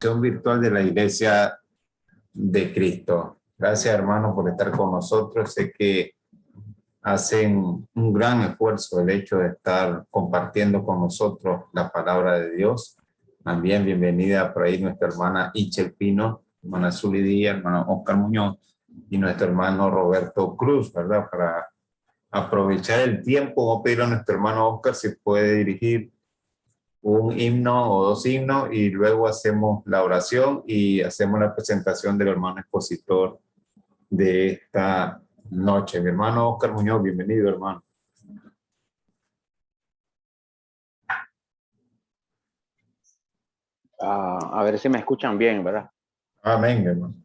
Virtual de la Iglesia de Cristo. Gracias, hermano, por estar con nosotros. Sé que hacen un gran esfuerzo el hecho de estar compartiendo con nosotros la palabra de Dios. También bienvenida por ahí nuestra hermana Ichel Pino, hermana Zuli Díaz, hermano Oscar Muñoz y nuestro hermano Roberto Cruz, ¿verdad? Para aprovechar el tiempo, voy a pedir a nuestro hermano Oscar si puede dirigir un himno o dos himnos y luego hacemos la oración y hacemos la presentación del hermano expositor de esta noche. Mi hermano Oscar Muñoz, bienvenido, hermano. A ver si me escuchan bien, ¿verdad? Amén, hermano.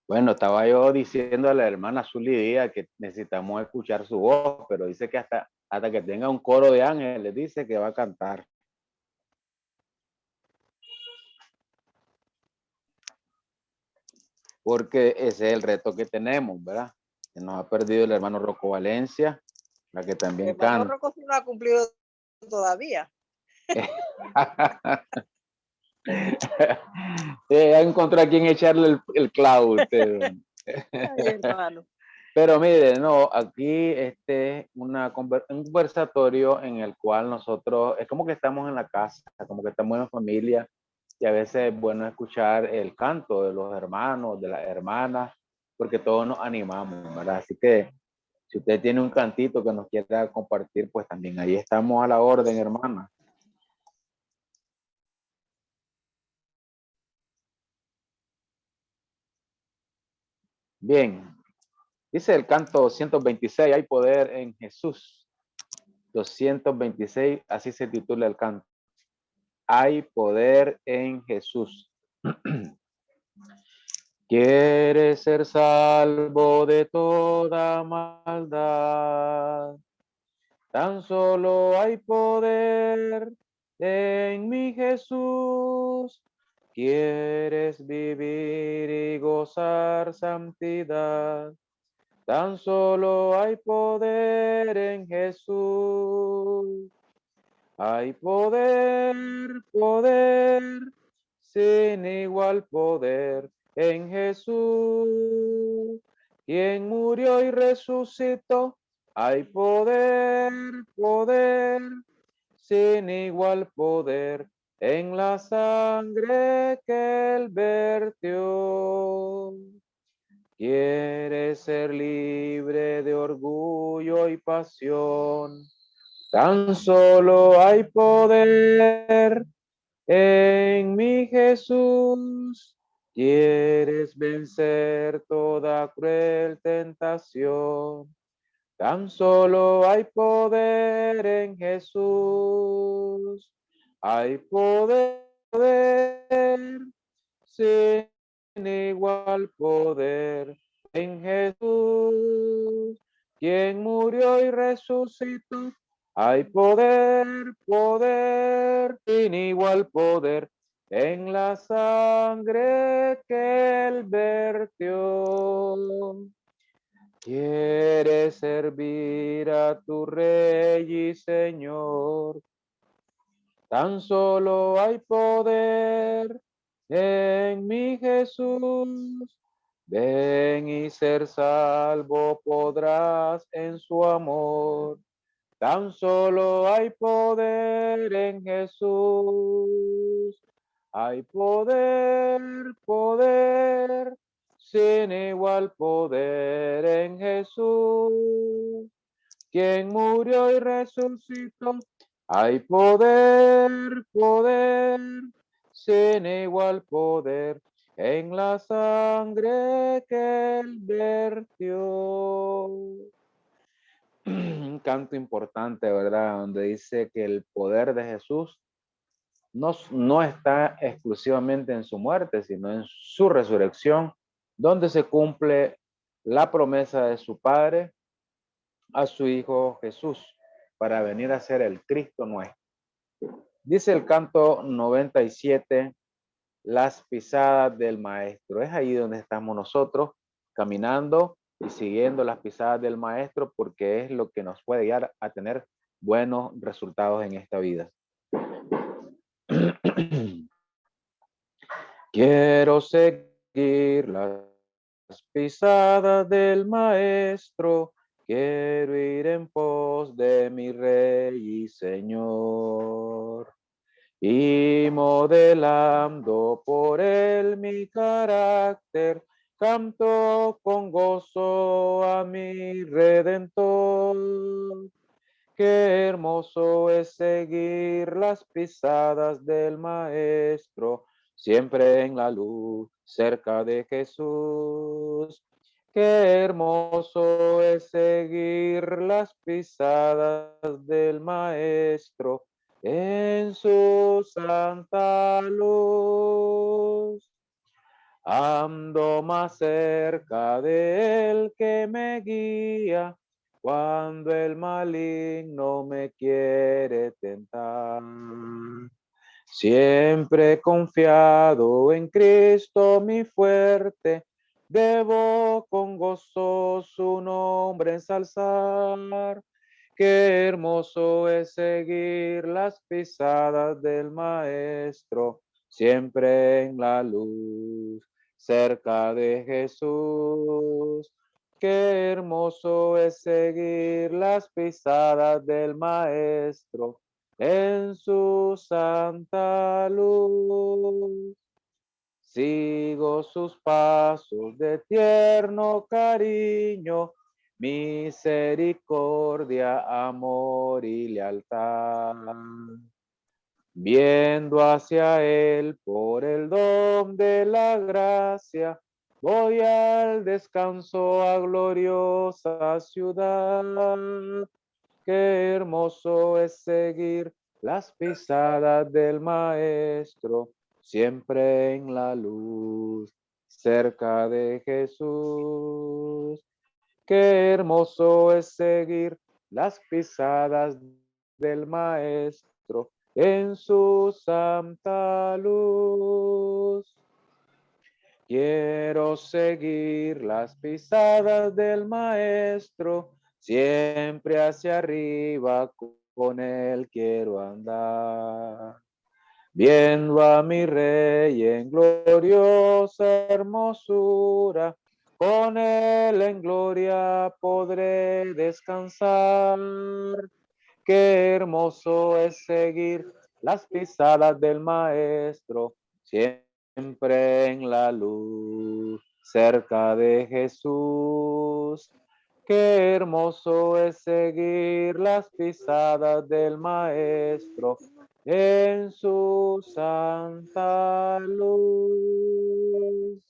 Bueno, estaba yo diciendo a la hermana Zuli Díaz que necesitamos escuchar su voz, pero dice que hasta que tenga un coro de ángeles, dice que va a cantar. Porque ese es el reto que tenemos, ¿verdad? Que nos ha perdido el hermano Rocco Valencia, la que también el hermano canta. Rocco no ha cumplido todavía. Ya encontró a quien echarle el clavo usted. Ay, hermano. Pero mire, no, aquí un conversatorio en el cual nosotros, es como que estamos en la casa, como que estamos en familia, y a veces es bueno escuchar el canto de los hermanos, de las hermanas, porque todos nos animamos, ¿verdad? Así que si usted tiene un cantito que nos quiera compartir, pues también ahí estamos a la orden, hermana. Bien, dice el canto 226, hay poder en Jesús. 226, así se titula el canto. Hay poder en Jesús. Quieres ser salvo de toda maldad. Tan solo hay poder en mi Jesús. Quieres vivir y gozar santidad. Tan solo hay poder en Jesús. Hay poder, poder, sin igual poder en Jesús, quien murió y resucitó. Hay poder, poder, sin igual poder en la sangre que él vertió. Quiere ser libre de orgullo y pasión. Tan solo hay poder en mi Jesús. Quieres vencer toda cruel tentación. Tan solo hay poder en Jesús. Hay poder, sin igual poder en Jesús, quien murió y resucitó. Hay poder, poder, sin igual poder en la sangre que él vertió. Quieres servir a tu Rey y Señor. Tan solo hay poder en mi Jesús. Ven y ser salvo podrás en su amor. Tan solo hay poder en Jesús. Hay poder, poder, sin igual poder en Jesús, quien murió y resucitó. Hay poder, poder, sin igual poder en la sangre que él vertió. Un canto importante, ¿verdad? Donde dice que el poder de Jesús no está exclusivamente en su muerte, sino en su resurrección, donde se cumple la promesa de su Padre a su Hijo Jesús para venir a ser el Cristo nuestro. Dice el canto 97, las pisadas del Maestro. Es ahí donde estamos nosotros, caminando y siguiendo las pisadas del Maestro, porque es lo que nos puede guiar a tener buenos resultados en esta vida. Quiero seguir las pisadas del Maestro, quiero ir en pos de mi Rey y Señor, y modelando por él mi carácter, canto con gozo a mi Redentor. Qué hermoso es seguir las pisadas del Maestro, siempre en la luz, cerca de Jesús. Qué hermoso es seguir las pisadas del Maestro en su santa luz. Ando más cerca de él que me guía cuando el maligno me quiere tentar. Siempre confiado en Cristo mi fuerte, debo con gozo su nombre ensalzar. Qué hermoso es seguir las pisadas del Maestro, siempre en la luz, cerca de Jesús. Qué hermoso es seguir las pisadas del Maestro en su santa luz. Sigo sus pasos de tierno cariño, misericordia, amor y lealtad. Viendo hacia él por el don de la gracia, voy al descanso a gloriosa ciudad. Qué hermoso es seguir las pisadas del Maestro, siempre en la luz, cerca de Jesús. Qué hermoso es seguir las pisadas del Maestro en su santa luz. Quiero seguir las pisadas del Maestro, siempre hacia arriba con él quiero andar. Viendo a mi Rey en gloriosa hermosura, con él en gloria podré descansar. Qué hermoso es seguir las pisadas del Maestro, siempre en la luz, cerca de Jesús. Qué hermoso es seguir las pisadas del Maestro en su santa luz.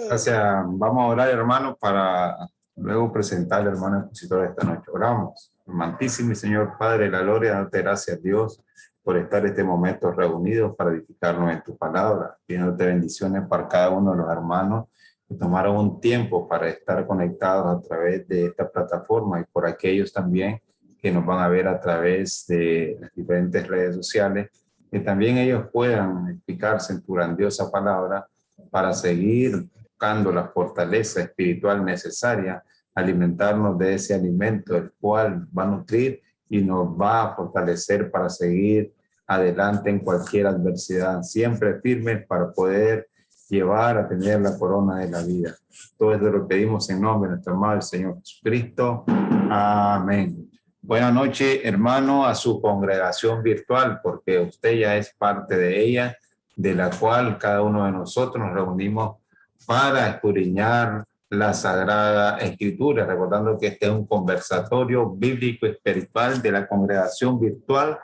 Gracias. Vamos a orar, hermano, para luego presentar al hermano expositor esta noche. Oramos. Amantísimo y Señor Padre de la gloria, darte gracias, Dios, por estar este momento reunidos para edificarnos en tu palabra, pidiéndote bendiciones para cada uno de los hermanos que tomaron un tiempo para estar conectados a través de esta plataforma y por aquellos también que nos van a ver a través de las diferentes redes sociales, que también ellos puedan explicarse en tu grandiosa palabra para seguir buscando la fortaleza espiritual necesaria, alimentarnos de ese alimento, el cual va a nutrir y nos va a fortalecer para seguir adelante en cualquier adversidad, siempre firmes para poder llevar a tener la corona de la vida. Todo esto lo pedimos en nombre de nuestro amado Señor Jesucristo. Amén. Buenas noches, hermano, a su congregación virtual, porque usted ya es parte de ella, de la cual cada uno de nosotros nos reunimos para escudriñar la Sagrada Escritura, recordando que este es un conversatorio bíblico espiritual de la congregación virtual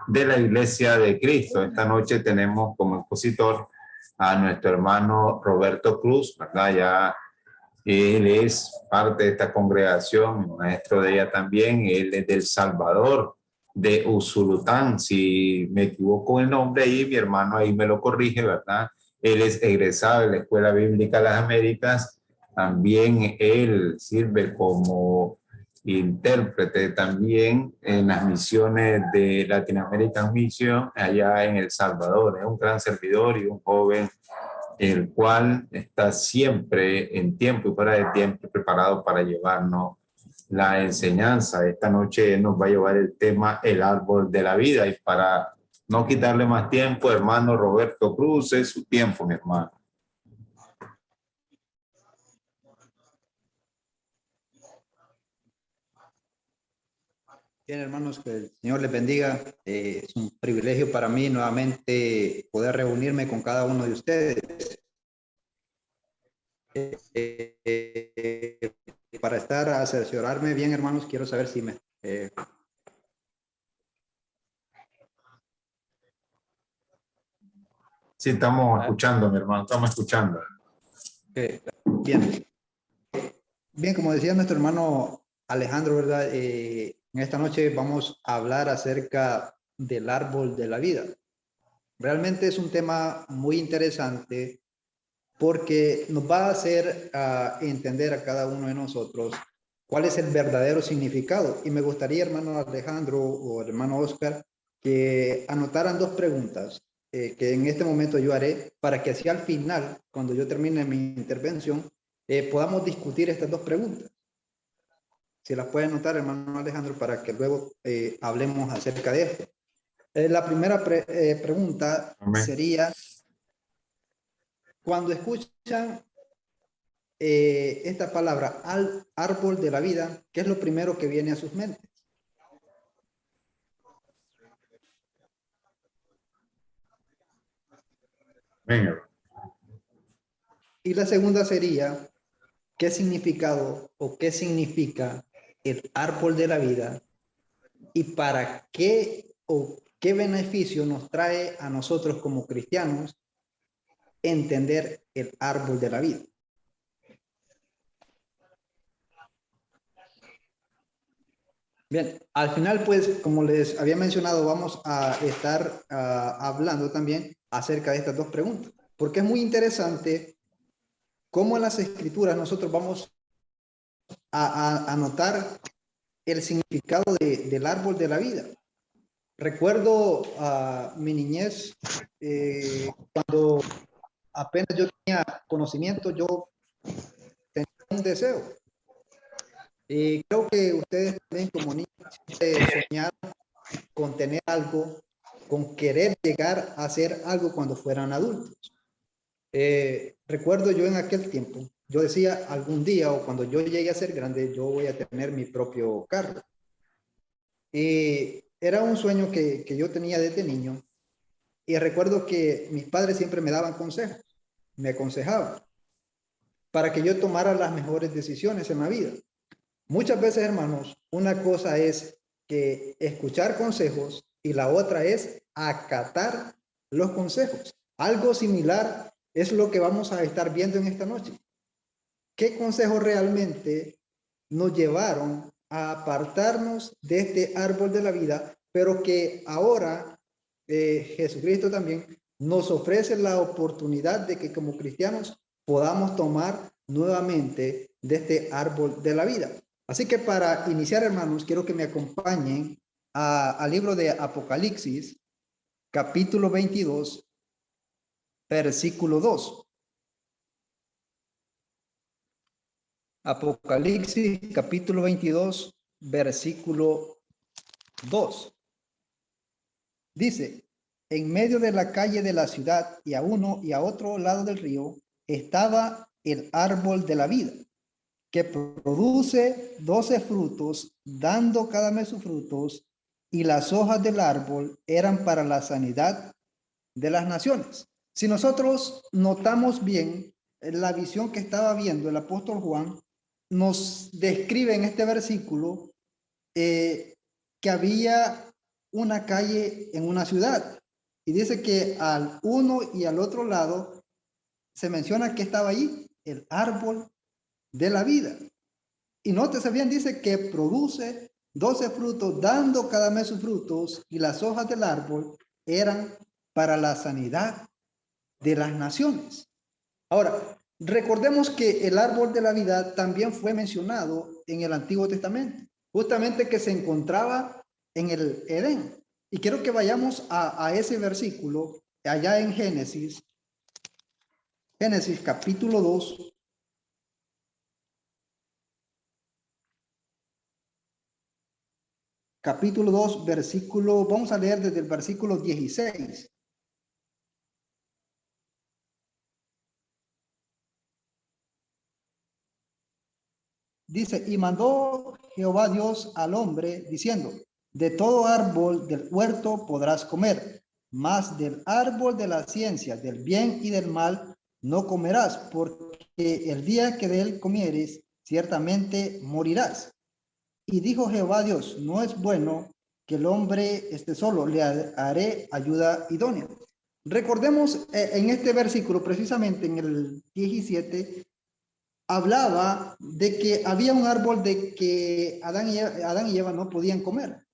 de la Iglesia de Cristo. Esta noche tenemos como expositor a nuestro hermano Roberto Cruz, ¿verdad? Ya él es parte de esta congregación, maestro de ella también. Él es del Salvador, de Usulután, si me equivoco el nombre ahí, mi hermano ahí me lo corrige, ¿verdad? Él es egresado de la Escuela Bíblica de las Américas. También él sirve como intérprete también en las misiones de Latin American Mission allá en El Salvador. Es un gran servidor y un joven el cual está siempre en tiempo y fuera de tiempo preparado para llevarnos la enseñanza. Esta noche nos va a llevar el tema el árbol de la vida y para no quitarle más tiempo, hermano Roberto Cruz, es su tiempo, mi hermano. Bien, hermanos, que el Señor les bendiga. Es un privilegio para mí nuevamente poder reunirme con cada uno de ustedes. Para asesorarme bien, hermanos, quiero saber si me... Sí, estamos escuchando, mi hermano, estamos escuchando. Bien. Bien, como decía nuestro hermano Alejandro, ¿verdad? En esta noche vamos a hablar acerca del árbol de la vida. Realmente es un tema muy interesante porque nos va a hacer entender a cada uno de nosotros cuál es el verdadero significado. Y me gustaría, hermano Alejandro o hermano Oscar, que anotaran dos preguntas que en este momento yo haré para que así al final, cuando yo termine mi intervención, podamos discutir estas dos preguntas. Si las puede anotar, hermano Alejandro, para que luego hablemos acerca de esto. La primera pregunta Amén. sería, cuando escuchan esta palabra, árbol de la vida, ¿qué es lo primero que viene a sus mentes? Venga. Y la segunda sería, ¿qué significado o qué significa el árbol de la vida y para qué o qué beneficio nos trae a nosotros como cristianos entender el árbol de la vida? Bien, al final, pues, como les había mencionado, vamos a estar hablando también acerca de estas dos preguntas, porque es muy interesante cómo en las escrituras nosotros vamos a notar el significado del árbol de la vida. Recuerdo mi niñez, cuando apenas yo tenía conocimiento, yo tenía un deseo. Y creo que ustedes también como niños soñaron con tener algo, con querer llegar a hacer algo cuando fueran adultos. Recuerdo yo en aquel tiempo, yo decía algún día o cuando yo llegue a ser grande, yo voy a tener mi propio carro. Y era un sueño que yo tenía desde niño. Y recuerdo que mis padres siempre me daban consejos, me aconsejaban para que yo tomara las mejores decisiones en la vida. Muchas veces, hermanos, una cosa es que escuchar consejos y la otra es acatar los consejos. Algo similar es lo que vamos a estar viendo en esta noche. ¿Qué consejos realmente nos llevaron a apartarnos de este árbol de la vida, pero que ahora Jesucristo también nos ofrece la oportunidad de que como cristianos podamos tomar nuevamente de este árbol de la vida? Así que para iniciar, hermanos, quiero que me acompañen al libro de Apocalipsis, capítulo 22, versículo 2. Apocalipsis, capítulo 22, versículo 2. Dice, en medio de la calle de la ciudad y a uno y a otro lado del río estaba el árbol de la vida, que produce 12 frutos, dando cada mes sus frutos, y las hojas del árbol eran para la sanidad de las naciones. Si nosotros notamos bien la visión que estaba viendo el apóstol Juan, nos describe en este versículo que había una calle en una ciudad y dice que al uno y al otro lado se menciona que estaba ahí el árbol de la vida. Y nótese bien, dice que produce 12 frutos, dando cada mes sus frutos, y las hojas del árbol eran para la sanidad de las naciones. Ahora, recordemos que el árbol de la vida también fue mencionado en el Antiguo Testamento, justamente que se encontraba en el Edén. Y quiero que vayamos a ese versículo allá en Génesis, Génesis capítulo 2, capítulo 2, versículo, vamos a leer desde el versículo 16. Dice, y mandó Jehová Dios al hombre, diciendo, de todo árbol del huerto podrás comer, mas del árbol de la ciencia, del bien y del mal, no comerás, porque el día que de él comieres, ciertamente morirás. Y dijo Jehová Dios, no es bueno que el hombre esté solo, le haré ayuda idónea. Recordemos en este versículo, precisamente en el 17, hablaba de que había un árbol de que Adán y Eva no podían comer.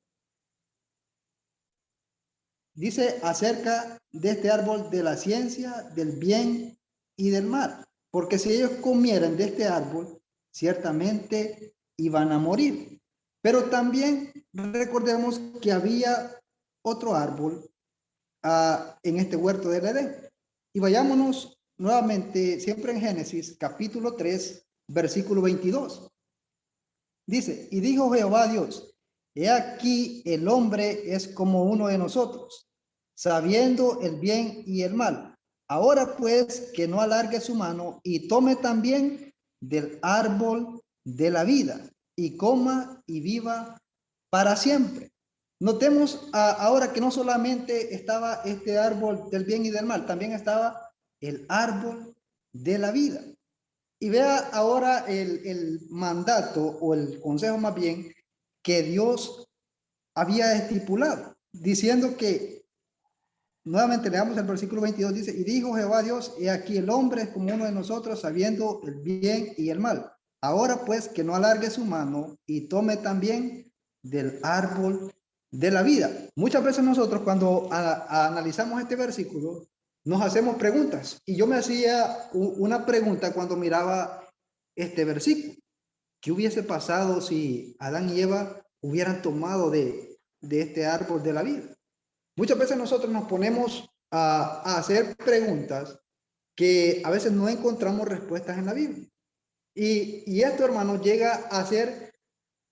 Dice acerca de este árbol de la ciencia, del bien y del mal. Porque si ellos comieran de este árbol, ciertamente iban a morir. Pero también recordemos que había otro árbol en este huerto del Edén. Y vayámonos nuevamente, siempre en Génesis, capítulo 3, versículo 22. Dice, y dijo Jehová Dios, he aquí el hombre es como uno de nosotros, sabiendo el bien y el mal. Ahora pues que no alargue su mano y tome también del árbol de la vida y coma y viva para siempre. Notemos ahora que no solamente estaba este árbol del bien y del mal, también estaba el árbol de la vida. Y vea ahora el mandato o el consejo más bien que Dios había estipulado, diciendo que, nuevamente leamos el versículo 22, dice, y dijo Jehová Dios, he aquí el hombre es como uno de nosotros, sabiendo el bien y el mal. Ahora pues que no alargue su mano y tome también del árbol de la vida. Muchas veces nosotros cuando analizamos este versículo, nos hacemos preguntas. Y yo me hacía una pregunta cuando miraba este versículo. ¿Qué hubiese pasado si Adán y Eva hubieran tomado de este árbol de la vida? Muchas veces nosotros nos ponemos a hacer preguntas que a veces no encontramos respuestas en la Biblia. Y esto, hermanos, llega a ser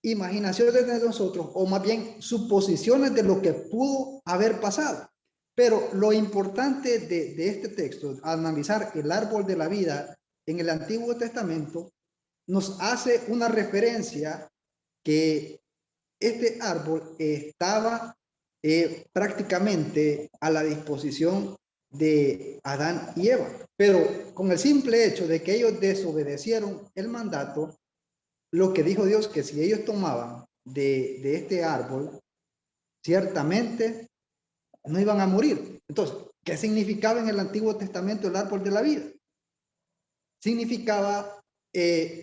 imaginaciones de nosotros, o más bien suposiciones de lo que pudo haber pasado. Pero lo importante de este texto, analizar el árbol de la vida en el Antiguo Testamento, nos hace una referencia que este árbol estaba prácticamente a la disposición de Adán y Eva. Pero con el simple hecho de que ellos desobedecieron el mandato, lo que dijo Dios, que si ellos tomaban de este árbol, ciertamente no iban a morir. Entonces, ¿qué significaba en el Antiguo Testamento el árbol de la vida? Significaba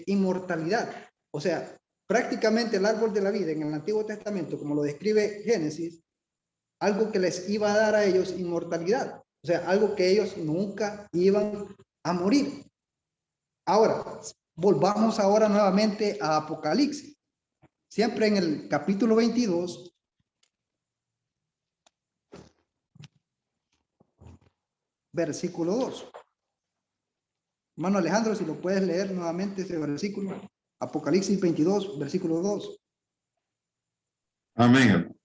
inmortalidad. O sea, prácticamente el árbol de la vida en el Antiguo Testamento, como lo describe Génesis, algo que les iba a dar a ellos inmortalidad. O sea, algo que ellos nunca iban a morir. Ahora, volvamos ahora nuevamente a Apocalipsis. Siempre en el capítulo 22, versículo 2. Hermano Alejandro, si lo puedes leer nuevamente ese versículo. Apocalipsis 22, versículo 2. Amén.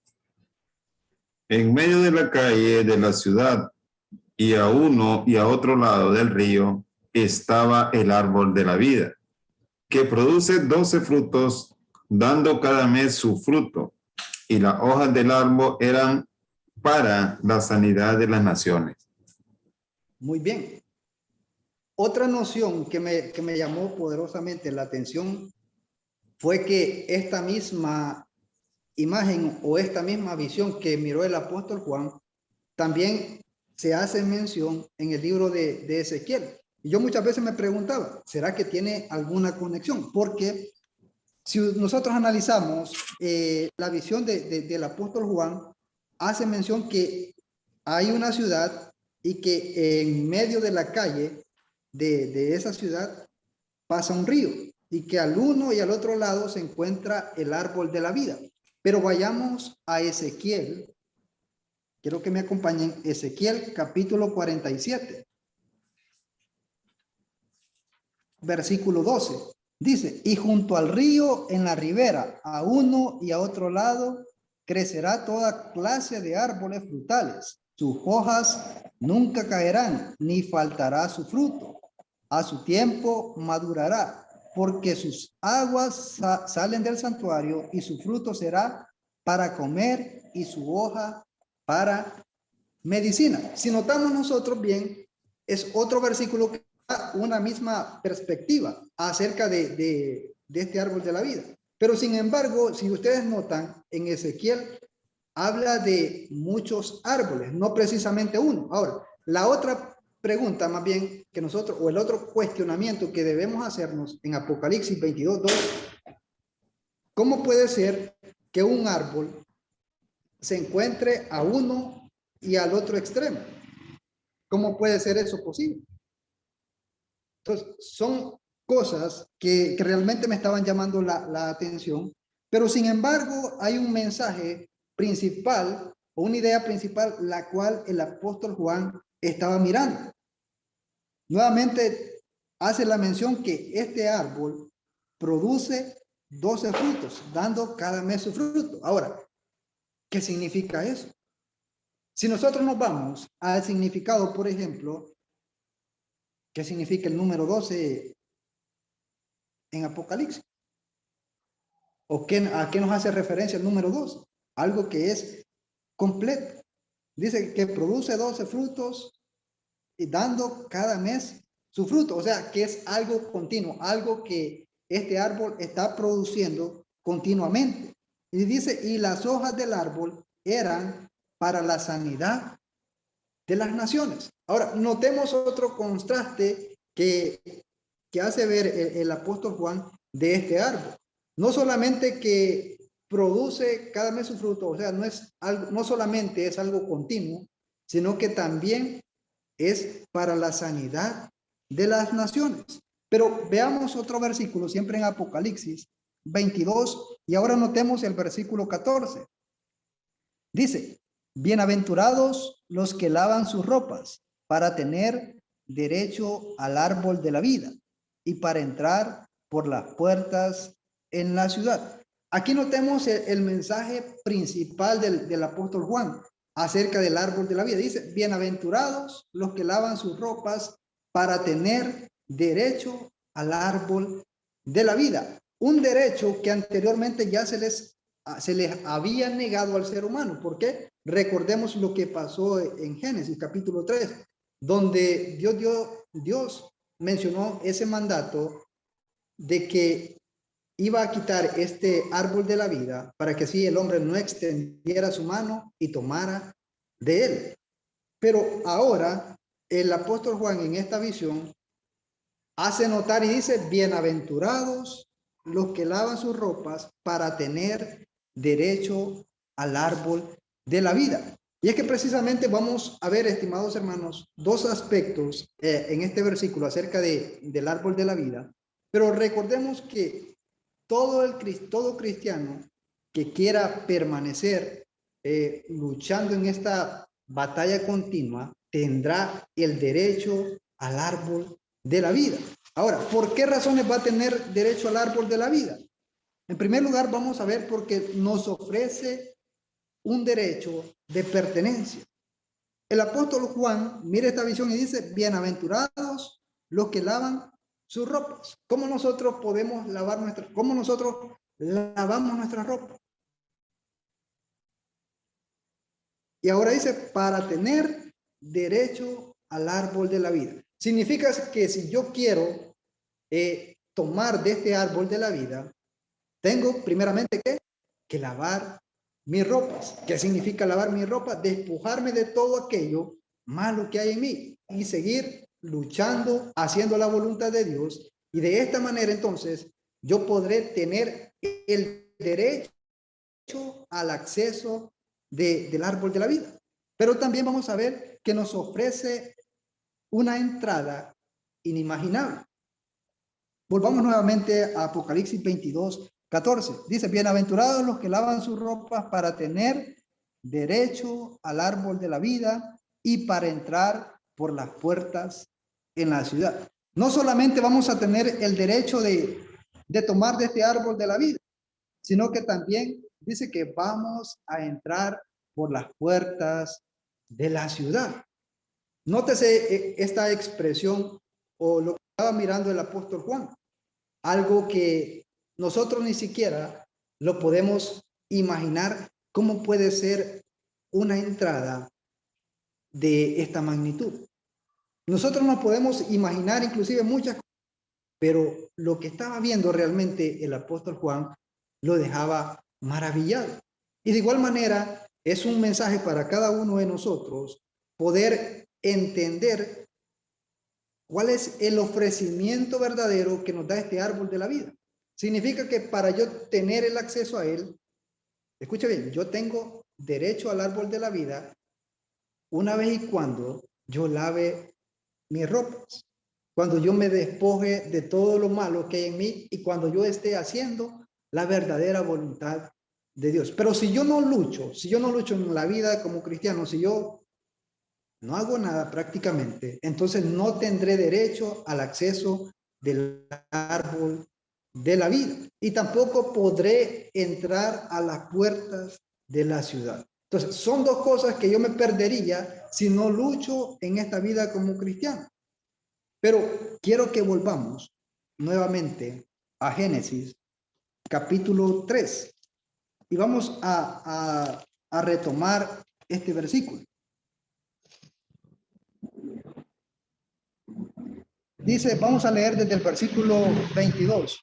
En medio de la calle de la ciudad y a uno y a otro lado del río estaba el árbol de la vida, que produce 12 frutos, dando cada mes su fruto, y las hojas del árbol eran para la sanidad de las naciones. Muy bien. Otra noción que me llamó poderosamente la atención fue que esta misma imagen o esta misma visión que miró el apóstol Juan también se hace mención en el libro de Ezequiel. Y yo muchas veces me preguntaba, ¿será que tiene alguna conexión? Porque si nosotros analizamos la visión del apóstol Juan, hace mención que hay una ciudad y que en medio de la calle de esa ciudad pasa un río y que al uno y al otro lado se encuentra el árbol de la vida. Pero vayamos a Ezequiel. Quiero que me acompañen. Ezequiel capítulo 47. Versículo 12. Dice, y junto al río en la ribera, a uno y a otro lado, crecerá toda clase de árboles frutales. Sus hojas nunca caerán, ni faltará su fruto. A su tiempo madurará, porque sus aguas salen del santuario y su fruto será para comer y su hoja para medicina. Si notamos nosotros bien, es otro versículo que da una misma perspectiva acerca de este árbol de la vida. Pero sin embargo, si ustedes notan, en Ezequiel habla de muchos árboles, no precisamente uno. Ahora, la otra pregunta más bien que nosotros, o el otro cuestionamiento que debemos hacernos en Apocalipsis 22:2, ¿cómo puede ser que un árbol se encuentre a uno y al otro extremo? ¿Cómo puede ser eso posible? Entonces, son cosas que realmente me estaban llamando la atención, pero sin embargo hay un mensaje principal o una idea principal la cual el apóstol Juan estaba mirando. Nuevamente hace la mención que este árbol produce 12 frutos, dando cada mes su fruto. Ahora, ¿qué significa eso? Si nosotros nos vamos al significado, por ejemplo, ¿qué significa el número 12 en Apocalipsis? ¿O a qué nos hace referencia el número 12? Algo que es completo. Dice que produce 12 frutos y dando cada mes su fruto. O sea, que es algo continuo, algo que este árbol está produciendo continuamente. Y dice, y las hojas del árbol eran para la sanidad de las naciones. Ahora, notemos otro contraste que hace ver el apóstol Juan de este árbol. No solamente que produce cada mes su fruto, o sea, no solamente es algo continuo, sino que también es para la sanidad de las naciones. Pero veamos otro versículo, siempre en Apocalipsis 22, y ahora notemos el versículo 14. Dice, bienaventurados los que lavan sus ropas para tener derecho al árbol de la vida y para entrar por las puertas en la ciudad. Aquí notemos el mensaje principal del apóstol Juan acerca del árbol de la vida. Dice, bienaventurados los que lavan sus ropas para tener derecho al árbol de la vida. Un derecho que anteriormente ya se les había negado al ser humano. ¿Por qué? Recordemos lo que pasó en Génesis capítulo 3, donde Dios mencionó ese mandato de que iba a quitar este árbol de la vida para que así el hombre no extendiera su mano y tomara de él. Pero ahora el apóstol Juan en esta visión hace notar y dice, bienaventurados los que lavan sus ropas para tener derecho al árbol de la vida. Y es que precisamente vamos a ver, estimados hermanos, dos aspectos en este versículo acerca del árbol de la vida. Pero recordemos que todo cristiano que quiera permanecer luchando en esta batalla continua tendrá el derecho al árbol de la vida. Ahora, ¿por qué razones va a tener derecho al árbol de la vida? En primer lugar, vamos a ver porque nos ofrece un derecho de pertenencia. El apóstol Juan mira esta visión y dice, bienaventurados los que lavan sus ropas. ¿Cómo nosotros podemos cómo nosotros lavamos nuestra ropa? Y ahora dice, para tener derecho al árbol de la vida. Significa que si yo quiero tomar de este árbol de la vida, tengo primeramente que lavar mis ropas. ¿Qué significa lavar mi ropa? Despojarme de todo aquello malo que hay en mí y seguir luchando, haciendo la voluntad de Dios. Y de esta manera entonces yo podré tener el derecho al acceso del árbol de la vida. Pero también vamos a ver que nos ofrece una entrada inimaginable. Volvamos nuevamente a Apocalipsis 22:14. Dice, bienaventurados los que lavan sus ropas para tener derecho al árbol de la vida y para entrar por las puertas en la ciudad. No solamente vamos a tener el derecho de tomar de este árbol de la vida, sino que también Dice que vamos a entrar por las puertas de la ciudad. Nótese esta expresión o lo que estaba mirando el apóstol Juan. Algo que nosotros ni siquiera lo podemos imaginar cómo puede ser una entrada de esta magnitud. Nosotros nos podemos imaginar inclusive muchas cosas, pero lo que estaba viendo realmente el apóstol Juan lo dejaba maravillado. Y de igual manera es un mensaje para cada uno de nosotros poder entender cuál es el ofrecimiento verdadero que nos da este árbol de la vida. Significa que para yo tener el acceso a él, escucha bien, yo tengo derecho al árbol de la vida una vez y cuando yo lave mis ropas, cuando yo me despoje de todo lo malo que hay en mí y cuando yo esté haciendo la verdadera voluntad de Dios. Pero si yo no lucho en la vida como cristiano, si yo no hago nada prácticamente, entonces no tendré derecho al acceso del árbol de la vida y tampoco podré entrar a las puertas de la ciudad. Entonces, son dos cosas que yo me perdería si no lucho en esta vida como cristiano. Pero quiero que volvamos nuevamente a Génesis capítulo 3 y vamos a retomar este versículo. Dice, vamos a leer desde el versículo 22.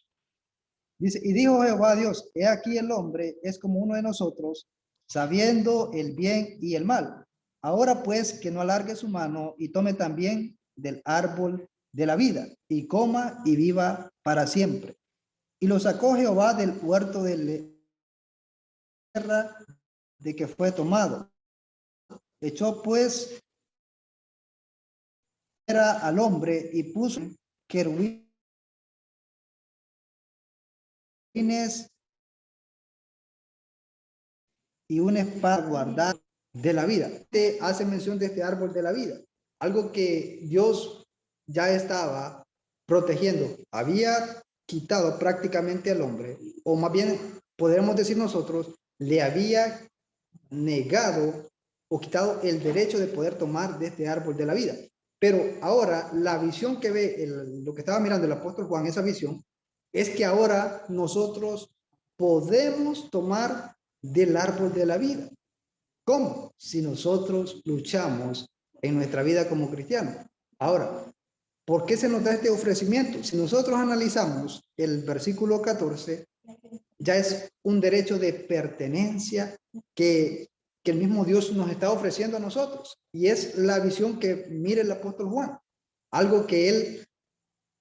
Dice, y dijo Jehová a Dios, he aquí el hombre es como uno de nosotros, sabiendo el bien y el mal. Ahora pues que no alargue su mano y tome también del árbol de la vida y coma y viva para siempre. Y lo sacó Jehová del huerto de la tierra de que fue tomado. Echó pues al hombre y puso querubines y una espada guardada de la vida. Te hace mención de este árbol de la vida, algo que Dios ya estaba protegiendo. Había quitado prácticamente al hombre, o más bien podríamos decir nosotros, le había negado o quitado el derecho de poder tomar de este árbol de la vida. Pero ahora la visión que ve, lo que estaba mirando el apóstol Juan, esa visión, es que ahora nosotros podemos tomar del árbol de la vida. ¿Cómo? Si nosotros luchamos en nuestra vida como cristianos. Ahora, ¿por qué se nos da este ofrecimiento? Si nosotros analizamos el versículo 14, ya es un derecho de pertenencia que el mismo Dios nos está ofreciendo a nosotros. Y es la visión que mira el apóstol Juan. Algo que él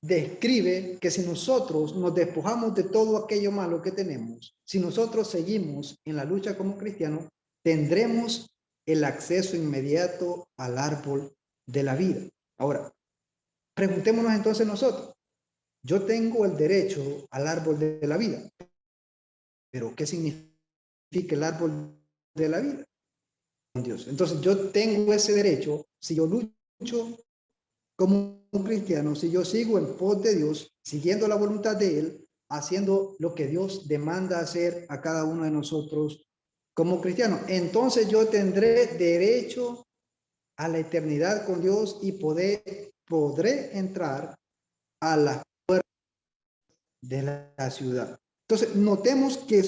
describe que si nosotros nos despojamos de todo aquello malo que tenemos, si nosotros seguimos en la lucha como cristianos, tendremos el acceso inmediato al árbol de la vida. Ahora, preguntémonos entonces nosotros, yo tengo el derecho al árbol de la vida, pero ¿qué significa el árbol de la vida? Dios. Entonces yo tengo ese derecho si yo lucho como un cristiano, si yo sigo en pos de Dios, siguiendo la voluntad de Él, haciendo lo que Dios demanda hacer a cada uno de nosotros como cristianos. Entonces yo tendré derecho a la eternidad con Dios y podré entrar a la puerta de la ciudad. Entonces notemos que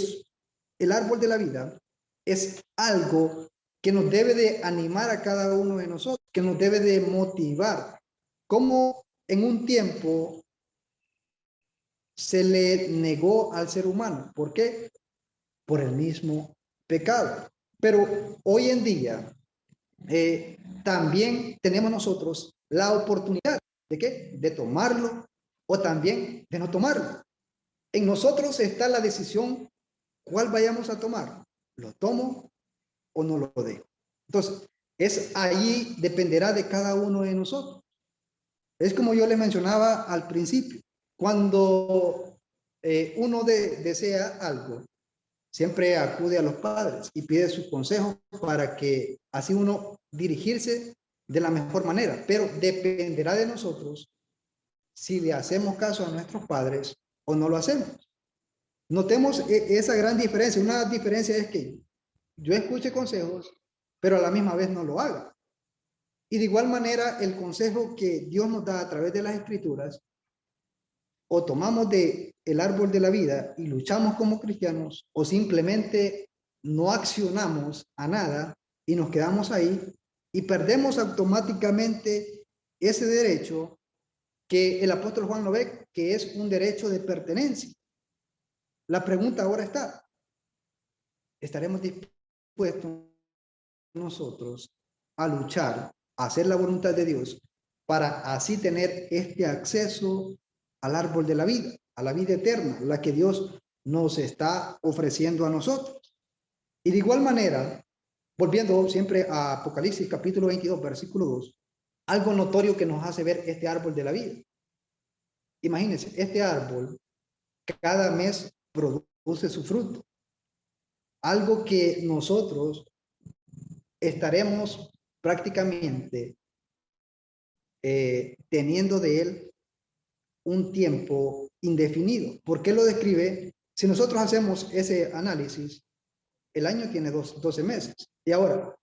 el árbol de la vida es algo que nos debe de animar a cada uno de nosotros, que nos debe de motivar. Como en un tiempo se le negó al ser humano. ¿Por qué? Por el mismo pecado. Pero hoy en día también tenemos nosotros la oportunidad de ¿qué? De tomarlo o también de no tomarlo. En nosotros está la decisión cuál vayamos a tomar. ¿Lo tomo o no lo dejo? Entonces, es ahí dependerá de cada uno de nosotros. Es como yo les mencionaba al principio, cuando uno desea algo, siempre acude a los padres y pide sus consejos para que así uno dirigirse de la mejor manera, pero dependerá de nosotros si le hacemos caso a nuestros padres o no lo hacemos. Notemos esa gran diferencia. Una diferencia es que yo escuche consejos, pero a la misma vez no lo haga. Y de igual manera, el consejo que Dios nos da a través de las escrituras, o tomamos el árbol de la vida y luchamos como cristianos, o simplemente no accionamos a nada y nos quedamos ahí y perdemos automáticamente ese derecho que el apóstol Juan lo ve, que es un derecho de pertenencia. La pregunta ahora está, ¿estaremos dispuestos nosotros a luchar, a hacer la voluntad de Dios, para así tener este acceso al árbol de la vida, a la vida eterna, la que Dios nos está ofreciendo a nosotros? Y de igual manera, volviendo siempre a Apocalipsis capítulo 22, versículo 2, algo notorio que nos hace ver este árbol de la vida. Imagínense, este árbol cada mes produce su fruto. Algo que nosotros estaremos prácticamente teniendo de él un tiempo indefinido. ¿Por qué lo describe? Si nosotros hacemos ese análisis, el año tiene 12 meses. Y ahora,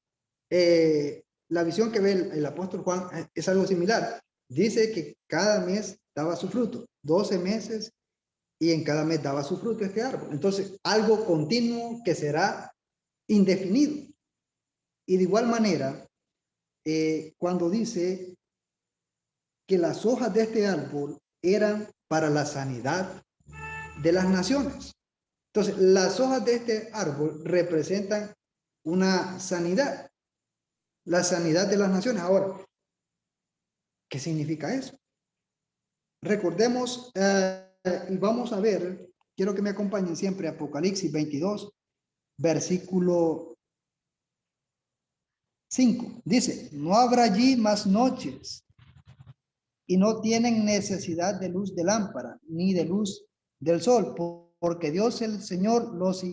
la visión que ve el apóstol Juan es algo similar. Dice que cada mes daba su fruto, 12 meses, y en cada mes daba su fruto este árbol. Entonces, algo continuo que será indefinido. Y de igual manera, cuando dice que las hojas de este árbol eran para la sanidad de las naciones. Entonces, las hojas de este árbol representan una sanidad, la sanidad de las naciones. Ahora, ¿qué significa eso? Recordemos, y vamos a ver, quiero que me acompañen siempre, Apocalipsis 22, versículo 5. Dice, no habrá allí más noches, y no tienen necesidad de luz de lámpara, ni de luz del sol, porque Dios el Señor los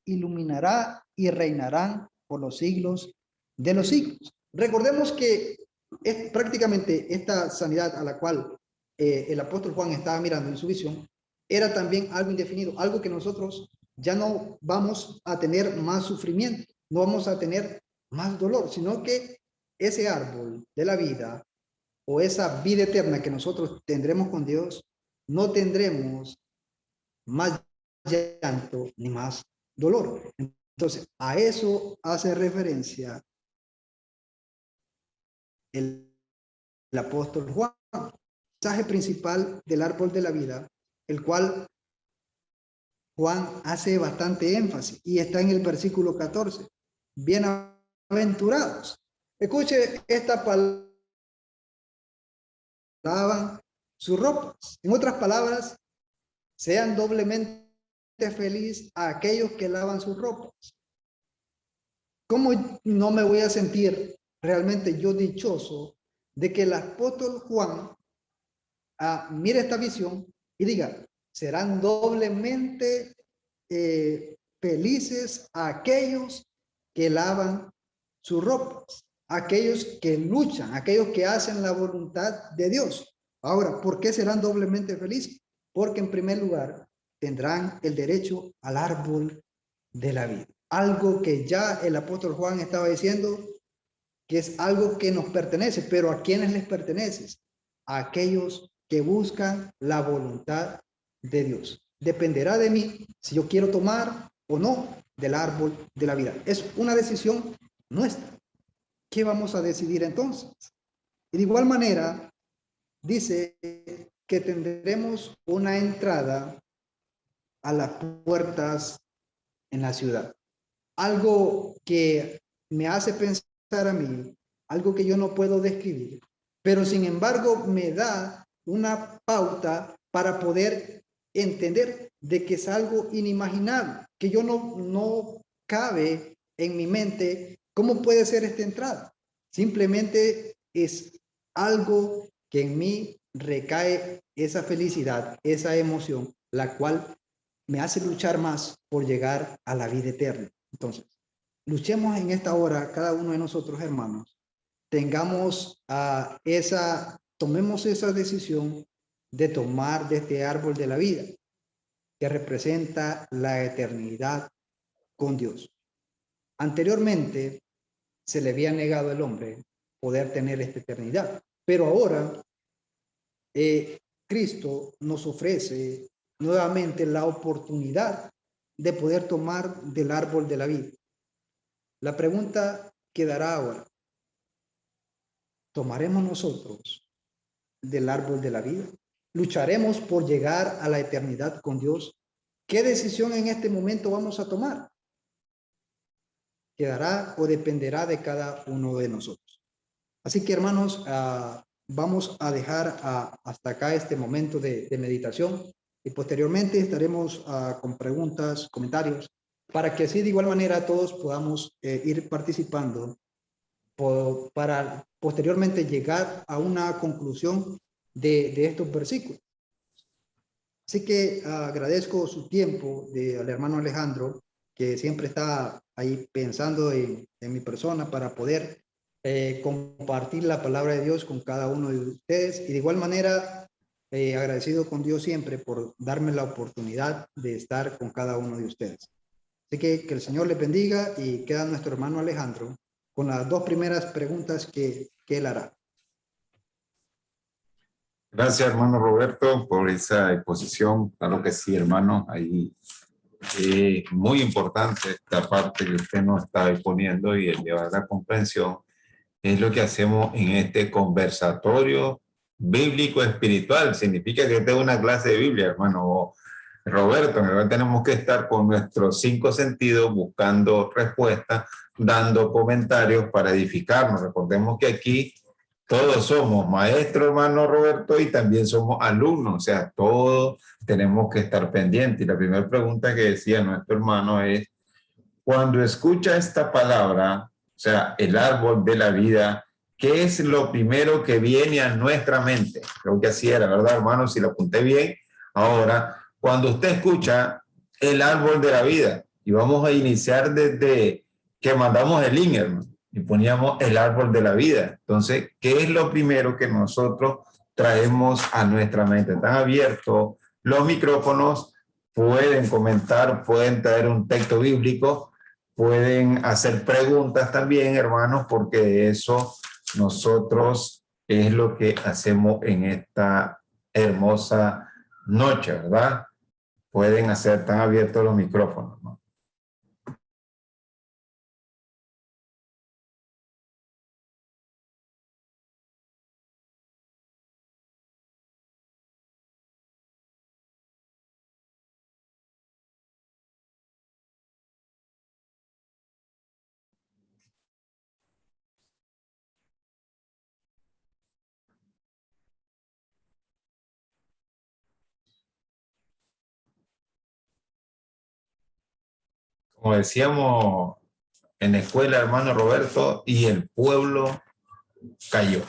iluminará y reinarán por los siglos de los siglos. Recordemos que es prácticamente esta sanidad a la cual el apóstol Juan estaba mirando en su visión, era también algo indefinido, algo que nosotros ya no vamos a tener más sufrimiento, no vamos a tener más dolor, sino que ese árbol de la vida o esa vida eterna que nosotros tendremos con Dios, no tendremos más llanto ni más dolor. Entonces, a eso hace referencia el apóstol Juan. El mensaje principal del árbol de la vida, el cual Juan hace bastante énfasis y está en el versículo 14. Bienaventurados. Escuche esta palabra. Lavan sus ropas. En otras palabras, sean doblemente felices a aquellos que lavan sus ropas. ¿Cómo no me voy a sentir realmente yo dichoso de que el apóstol Juan mire esta visión y diga, serán doblemente felices a aquellos que lavan sus ropas, aquellos que luchan, aquellos que hacen la voluntad de Dios? Ahora, ¿por qué serán doblemente felices? Porque en primer lugar tendrán el derecho al árbol de la vida. Algo que ya el apóstol Juan estaba diciendo, que es algo que nos pertenece, pero ¿a quiénes les pertenece? A aquellos que buscan la voluntad de Dios. Dependerá de mí si yo quiero tomar o no del árbol de la vida. Es una decisión nuestra. ¿Qué vamos a decidir entonces? Y de igual manera, dice que tendremos una entrada a las puertas en la ciudad. Algo que me hace pensar a mí, algo que yo no puedo describir, pero sin embargo me da una pauta para poder entender de que es algo inimaginable, que yo no cabe en mi mente cómo puede ser esta entrada. Simplemente es algo que en mí recae esa felicidad, esa emoción, la cual me hace luchar más por llegar a la vida eterna. Entonces, luchemos en esta hora, cada uno de nosotros, hermanos, tengamos tomemos esa decisión de tomar de este árbol de la vida. que representa la eternidad con Dios. Anteriormente se le había negado al hombre poder tener esta eternidad, pero ahora Cristo nos ofrece nuevamente la oportunidad de poder tomar del árbol de la vida. La pregunta quedará ahora: ¿tomaremos nosotros del árbol de la vida? ¿Lucharemos por llegar a la eternidad con Dios? ¿Qué decisión en este momento vamos a tomar? Quedará o dependerá de cada uno de nosotros. Así que, hermanos, vamos a dejar hasta acá este momento de meditación y posteriormente estaremos con preguntas, comentarios, para que así de igual manera todos podamos ir participando para posteriormente llegar a una conclusión de estos versículos. Así que agradezco su tiempo al hermano Alejandro, que siempre está ahí pensando en mi persona para poder compartir la palabra de Dios con cada uno de ustedes, y de igual manera agradecido con Dios siempre por darme la oportunidad de estar con cada uno de ustedes. Así que el Señor les bendiga, y queda nuestro hermano Alejandro con las dos primeras preguntas que él hará. Gracias, hermano Roberto, por esa exposición. Claro que sí, hermano. Ahí muy importante esta parte que usted nos está exponiendo, y el llevar la comprensión es lo que hacemos en este conversatorio bíblico espiritual. Significa que tengo una clase de Biblia, hermano Roberto. Ahora tenemos que estar con nuestros 5 sentidos buscando respuestas, dando comentarios para edificarnos. Recordemos que aquí todos somos maestros, hermano Roberto, y también somos alumnos. O sea, todos tenemos que estar pendientes. Y la primera pregunta que decía nuestro hermano es: cuando escucha esta palabra, o sea, el árbol de la vida, ¿qué es lo primero que viene a nuestra mente? Creo que así era, ¿verdad, hermano? Si lo apunté bien. Ahora, cuando usted escucha el árbol de la vida, y vamos a iniciar desde que mandamos el link, hermano, y poníamos el árbol de la vida. Entonces, ¿qué es lo primero que nosotros traemos a nuestra mente? Están abiertos los micrófonos, pueden comentar, pueden traer un texto bíblico, pueden hacer preguntas también, hermanos, porque eso nosotros es lo que hacemos en esta hermosa noche, ¿verdad? Pueden hacer, están abiertos los micrófonos, ¿no? Como decíamos en la escuela, hermano Roberto, y el pueblo cayó.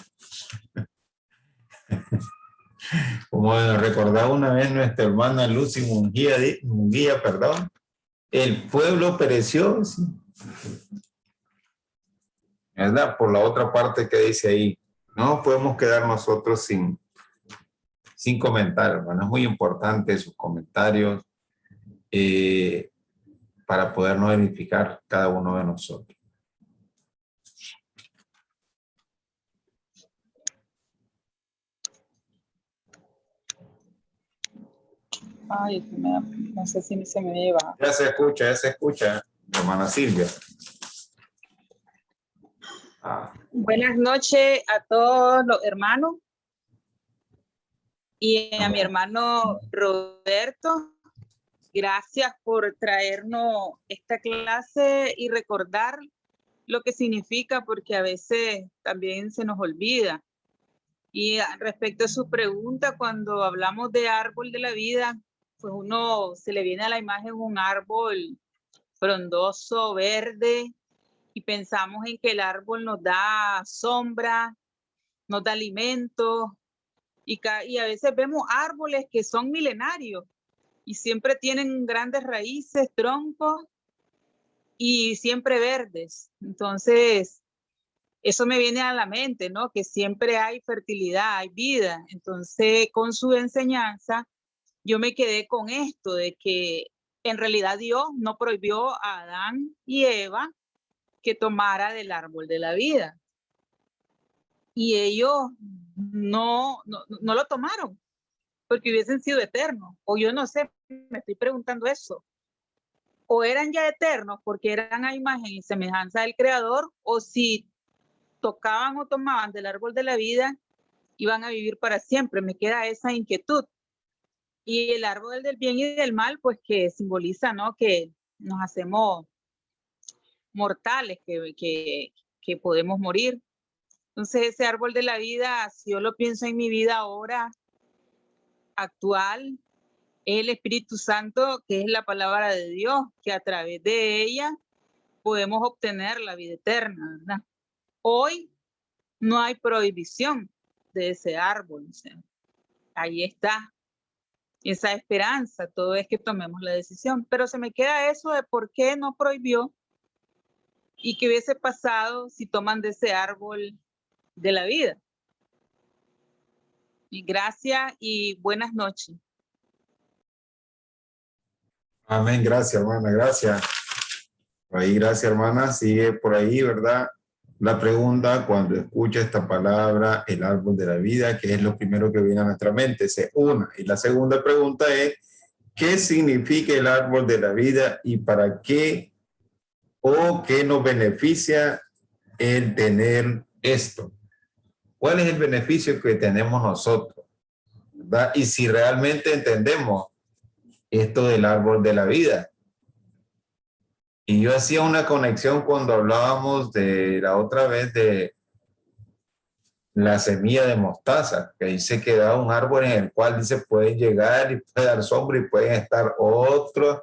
Como recordaba una vez nuestra hermana Lucy Munguía, perdón, el pueblo pereció, ¿sí? ¿Verdad? Por la otra parte que dice ahí, no podemos quedar nosotros sin comentar, hermano. Es muy importante sus comentarios para podernos edificar cada uno de nosotros. Ay, no sé si se me lleva. Ya se escucha, hermana Silvia. Buenas noches a todos los hermanos y a mi hermano Roberto. Gracias por traernos esta clase y recordar lo que significa, porque a veces también se nos olvida. Y respecto a su pregunta, cuando hablamos de árbol de la vida, pues uno se le viene a la imagen un árbol frondoso, verde, y pensamos en que el árbol nos da sombra, nos da alimento, y a veces vemos árboles que son milenarios y siempre tienen grandes raíces, troncos y siempre verdes. Entonces, eso me viene a la mente, ¿no? Que siempre hay fertilidad, hay vida. Entonces, con su enseñanza, yo me quedé con esto de que en realidad Dios no prohibió a Adán y Eva que tomara del árbol de la vida. Y ellos no lo tomaron porque hubiesen sido eternos. O yo no sé, me estoy preguntando eso. O eran ya eternos porque eran a imagen y semejanza del Creador, o si tocaban o tomaban del árbol de la vida, iban a vivir para siempre. Me queda esa inquietud. Y el árbol del bien y del mal, pues que simboliza, ¿no? Que nos hacemos mortales, que podemos morir. Entonces ese árbol de la vida, si yo lo pienso en mi vida ahora actual, es el Espíritu Santo, que es la palabra de Dios, que a través de ella podemos obtener la vida eterna, ¿verdad? Hoy no hay prohibición de ese árbol, o sea, ahí está esa esperanza, todo es que tomemos la decisión, pero se me queda eso de por qué no prohibió y qué hubiese pasado si toman de ese árbol de la vida. Y gracias y buenas noches. Amén, gracias, hermana, gracias. Por ahí, gracias, hermana. Sigue por ahí, ¿verdad? La pregunta, cuando escucha esta palabra, el árbol de la vida, ¿qué es lo primero que viene a nuestra mente? Esa es una. Y la segunda pregunta es, ¿qué significa el árbol de la vida y para qué o qué nos beneficia el tener esto? ¿Cuál es el beneficio que tenemos nosotros? ¿Verdad? Y si realmente entendemos esto del árbol de la vida. Y yo hacía una conexión cuando hablábamos de la otra vez de la semilla de mostaza, que dice que da un árbol en el cual dice pueden llegar y puede dar sombra y pueden estar otros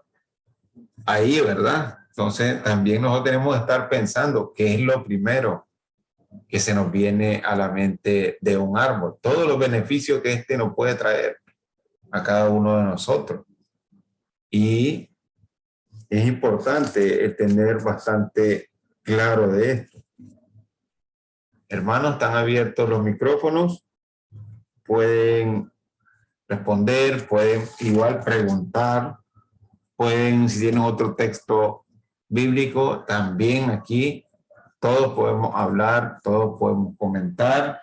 ahí, ¿verdad? Entonces también nosotros tenemos que estar pensando qué es lo primero que se nos viene a la mente de un árbol, todos los beneficios que este nos puede traer a cada uno de nosotros. Y es importante el tener bastante claro de esto. Hermanos, están abiertos los micrófonos, pueden responder, pueden igual preguntar, pueden, si tienen otro texto bíblico, también aquí todos podemos hablar, todos podemos comentar,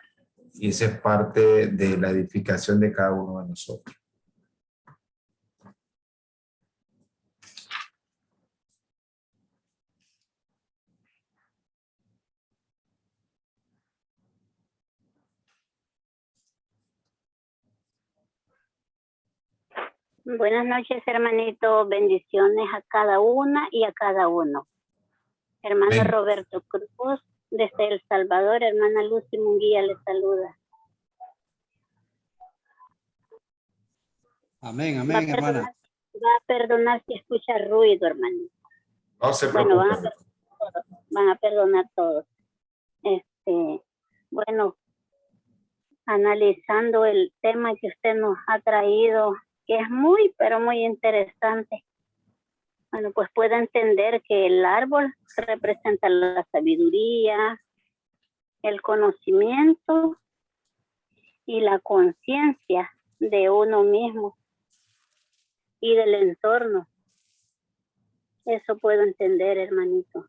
y esa es parte de la edificación de cada uno de nosotros. Buenas noches, hermanito. Bendiciones a cada una y a cada uno. Hermano Amén. Roberto Cruz, desde El Salvador, hermana Lucy Munguía le saluda. Amén, amén, hermana. Va a perdonar si escucha ruido, hermanito. No se Bueno, preocupen. van a perdonar todos. Bueno, analizando el tema que usted nos ha traído, que es muy, pero muy interesante. Bueno, pues puede entender que el árbol representa la sabiduría, el conocimiento y la conciencia de uno mismo y del entorno. Eso puedo entender, hermanito.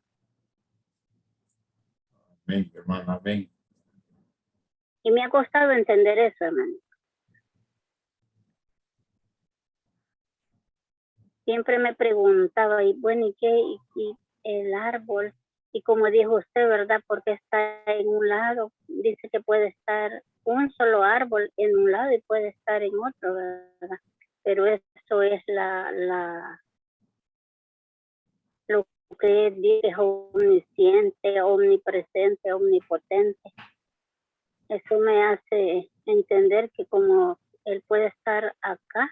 Amén, hermano, amén. Y me ha costado entender eso, hermanito. Siempre me preguntaba, y bueno, ¿y qué? Y el árbol, y como dijo usted, ¿verdad? Porque está en un lado, dice que puede estar un solo árbol en un lado y puede estar en otro, ¿verdad? Pero eso es lo que dice omnisciente, omnipresente, omnipotente. Eso me hace entender que como él puede estar acá,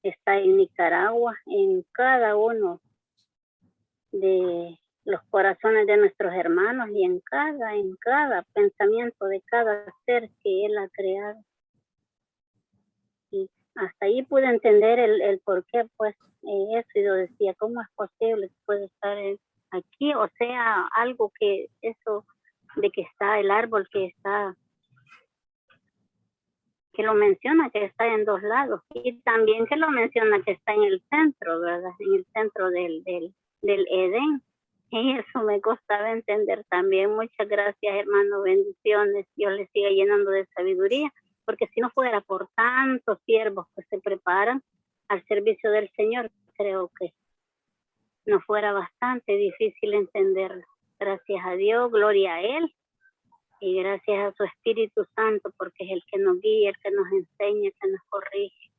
está en Nicaragua, en cada uno de los corazones de nuestros hermanos y en cada pensamiento de cada ser que él ha creado. Y hasta ahí pude entender el por qué, pues, eso, y yo decía, ¿cómo es posible que puede estar aquí? O sea, algo que eso de que está el árbol que está que lo menciona que está en 2 lados y también que lo menciona que está en el centro, ¿verdad? En el centro del Edén. Y eso me costaba entender también. Muchas gracias, hermano, bendiciones. Dios les siga llenando de sabiduría, porque si no fuera por tantos siervos que se preparan al servicio del Señor, creo que no fuera bastante difícil entenderlo. Gracias a Dios, gloria a Él, y gracias a su Espíritu Santo, porque es el que nos guía, el que nos enseña, el que nos corrige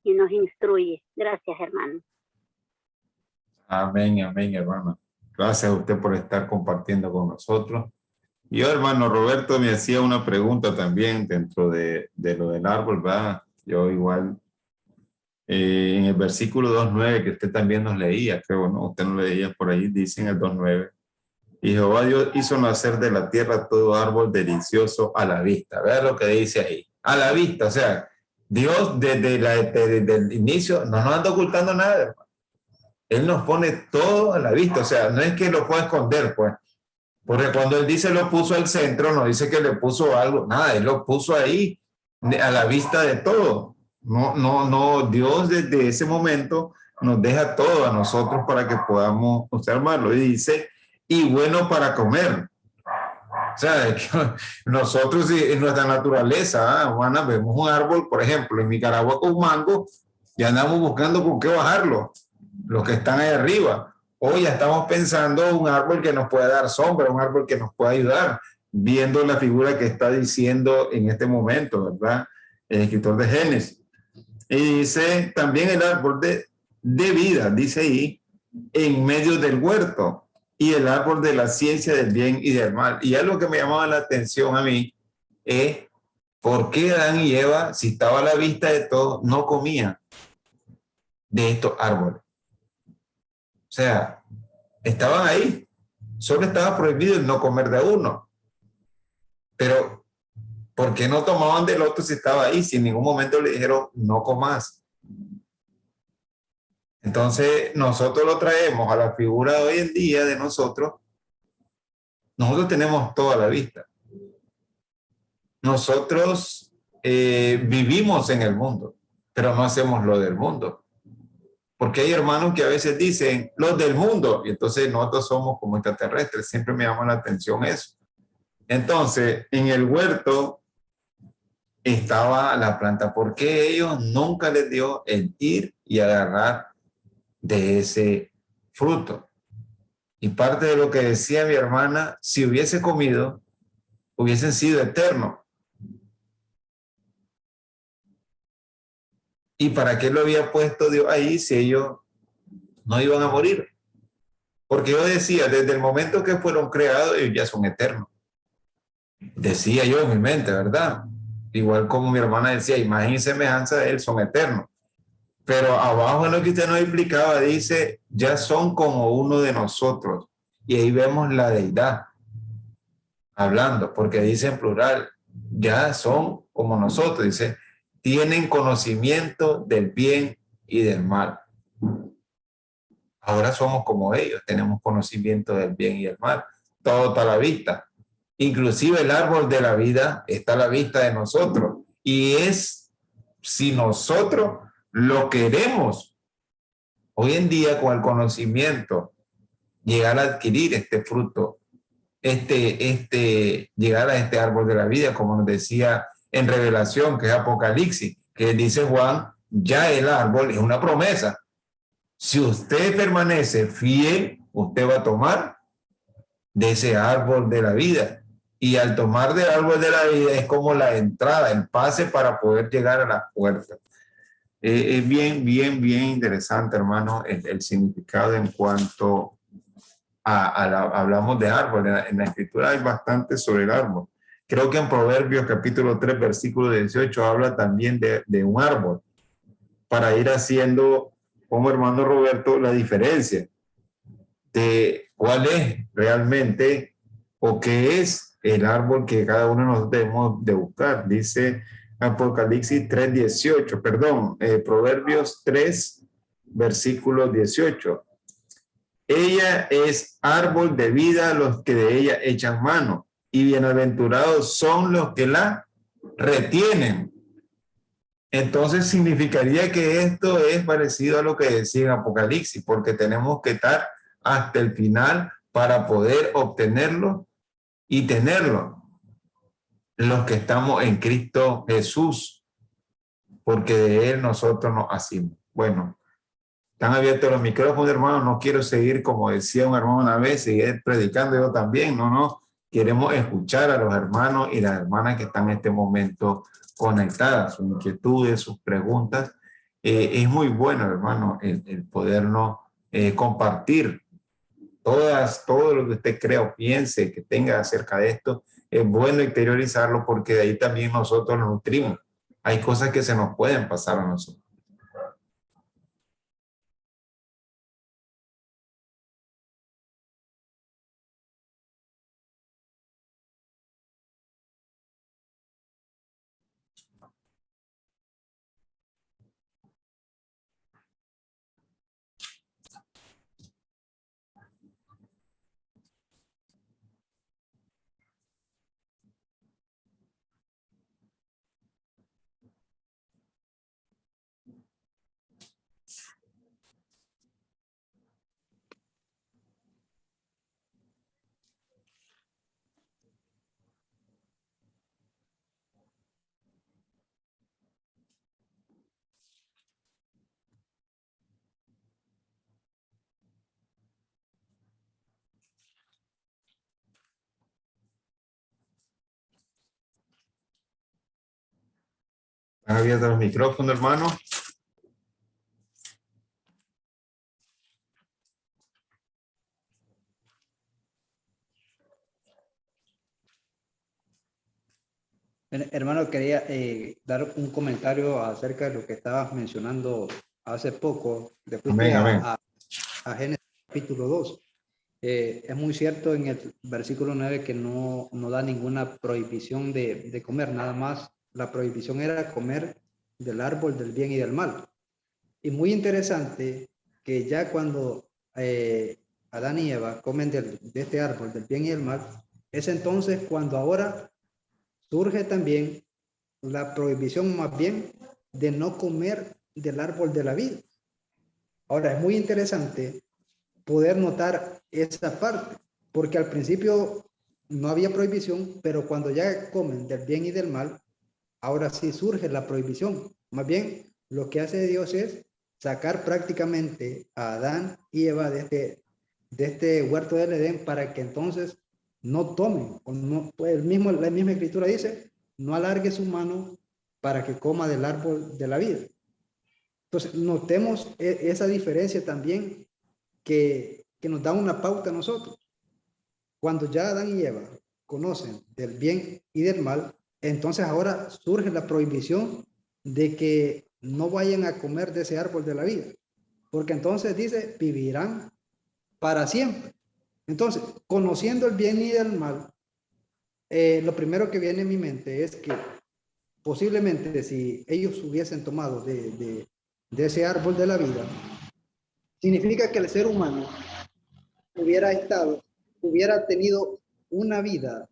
y nos instruye. Gracias, hermano. Amén, amén, hermano. Gracias a usted por estar compartiendo con nosotros. Yo, hermano Roberto, me hacía una pregunta también dentro de lo del árbol, ¿verdad? Yo igual, en el versículo 2.9 que usted también nos leía, creo, ¿no? Usted nos leía por ahí, dice en el 2.9. Y Jehová Dios hizo nacer de la tierra todo árbol delicioso a la vista. Vea lo que dice ahí. A la vista, o sea, Dios desde el inicio no nos anda ocultando nada, hermano. Él nos pone todo a la vista, o sea, no es que lo pueda esconder, pues. Porque cuando él dice lo puso al centro, no dice que le puso algo, nada, él lo puso ahí, a la vista de todo. No, Dios desde ese momento nos deja todo a nosotros para que podamos observarlo. Y dice, y bueno para comer. O sea, nosotros en nuestra naturaleza humana vemos un árbol, por ejemplo, en Nicaragua con mango, y andamos buscando con qué bajarlo, los que están ahí arriba. Hoy ya estamos pensando un árbol que nos pueda dar sombra, un árbol que nos pueda ayudar, viendo la figura que está diciendo en este momento, ¿verdad? El escritor de Génesis. Y dice también el árbol de vida, dice ahí, en medio del huerto, y el árbol de la ciencia del bien y del mal. Y algo que me llamaba la atención a mí es por qué Adán y Eva, si estaba a la vista de todo, no comían de estos árboles. O sea, estaban ahí, solo estaba prohibido el no comer de uno. Pero, ¿por qué no tomaban del otro si estaba ahí? Si en ningún momento le dijeron, no comas. Entonces, nosotros lo traemos a la figura de hoy en día de nosotros. Nosotros tenemos toda la vista. Nosotros vivimos en el mundo, pero no hacemos lo del mundo. Porque hay hermanos que a veces dicen, los del mundo, y entonces nosotros somos como extraterrestres. Siempre me llama la atención eso. Entonces, en el huerto estaba la planta. ¿Por qué ellos nunca les dio el ir y agarrar de ese fruto? Y parte de lo que decía mi hermana, si hubiese comido, hubiesen sido eternos. ¿Y para qué lo había puesto Dios ahí si ellos no iban a morir? Porque yo decía, desde el momento que fueron creados, ellos ya son eternos. Decía yo en mi mente, ¿verdad? Igual como mi hermana decía, imagen y semejanza de él son eternos. Pero abajo en lo que usted nos explicaba, dice, ya son como uno de nosotros. Y ahí vemos la deidad hablando, porque dice en plural, ya son como nosotros. Dice, tienen conocimiento del bien y del mal. Ahora somos como ellos, tenemos conocimiento del bien y del mal. Todo está a la vista. Inclusive el árbol de la vida está a la vista de nosotros. Y es si nosotros lo queremos hoy en día con el conocimiento, llegar a adquirir este fruto, llegar a este árbol de la vida, como nos decía en Revelación, que es Apocalipsis, que dice Juan, ya el árbol es una promesa. Si usted permanece fiel, usted va a tomar de ese árbol de la vida. Y al tomar del árbol de la vida es como la entrada, el pase para poder llegar a la puerta. Es bien interesante, hermano, el significado en cuanto hablamos de árbol. En la escritura hay bastante sobre el árbol. Creo que en Proverbios capítulo 3, versículo 18, habla también de un árbol, para ir haciendo, como hermano Roberto, la diferencia de cuál es realmente o qué es el árbol que cada uno nos debemos de buscar. Dice Apocalipsis 3:18, Proverbios 3, versículo 18. Ella es árbol de vida a los que de ella echan mano, y bienaventurados son los que la retienen. Entonces significaría que esto es parecido a lo que decía en Apocalipsis, porque tenemos que estar hasta el final para poder obtenerlo y tenerlo. Los que estamos en Cristo Jesús, porque de Él nosotros nos hacemos. Bueno, están abiertos los micrófonos, hermanos. No quiero seguir, como decía un hermano una vez, seguir predicando yo también. No. Queremos escuchar a los hermanos y las hermanas que están en este momento conectadas, sus inquietudes, sus preguntas. Es muy bueno, hermano, el podernos compartir todo lo que usted crea o piense que tenga acerca de esto. Es bueno interiorizarlo porque de ahí también nosotros nos nutrimos. Hay cosas que se nos pueden pasar a nosotros. ¿Están abiertos los micrófonos, hermano? Hermano, quería dar un comentario acerca de lo que estabas mencionando hace poco. Después Amén. A Génesis capítulo 2. Es muy cierto en el versículo 9 que no da ninguna prohibición de comer, nada más la prohibición era comer del árbol del bien y del mal. Y muy interesante que ya cuando Adán y Eva comen de este árbol del bien y del mal, es entonces cuando ahora surge también la prohibición más bien de no comer del árbol de la vida. Ahora es muy interesante poder notar esa parte, porque al principio no había prohibición, pero cuando ya comen del bien y del mal, ahora sí surge la prohibición. Más bien, lo que hace Dios es sacar prácticamente a Adán y Eva de este huerto del Edén para que entonces no tomen, o no, pues la misma escritura dice, no alargue su mano para que coma del árbol de la vida. Entonces, notemos esa diferencia también que nos da una pauta a nosotros. Cuando ya Adán y Eva conocen del bien y del mal, entonces ahora surge la prohibición de que no vayan a comer de ese árbol de la vida, porque entonces dice, vivirán para siempre. Entonces, conociendo el bien y el mal, lo primero que viene en mi mente es que posiblemente si ellos hubiesen tomado de ese árbol de la vida, significa que el ser humano hubiera tenido una vida,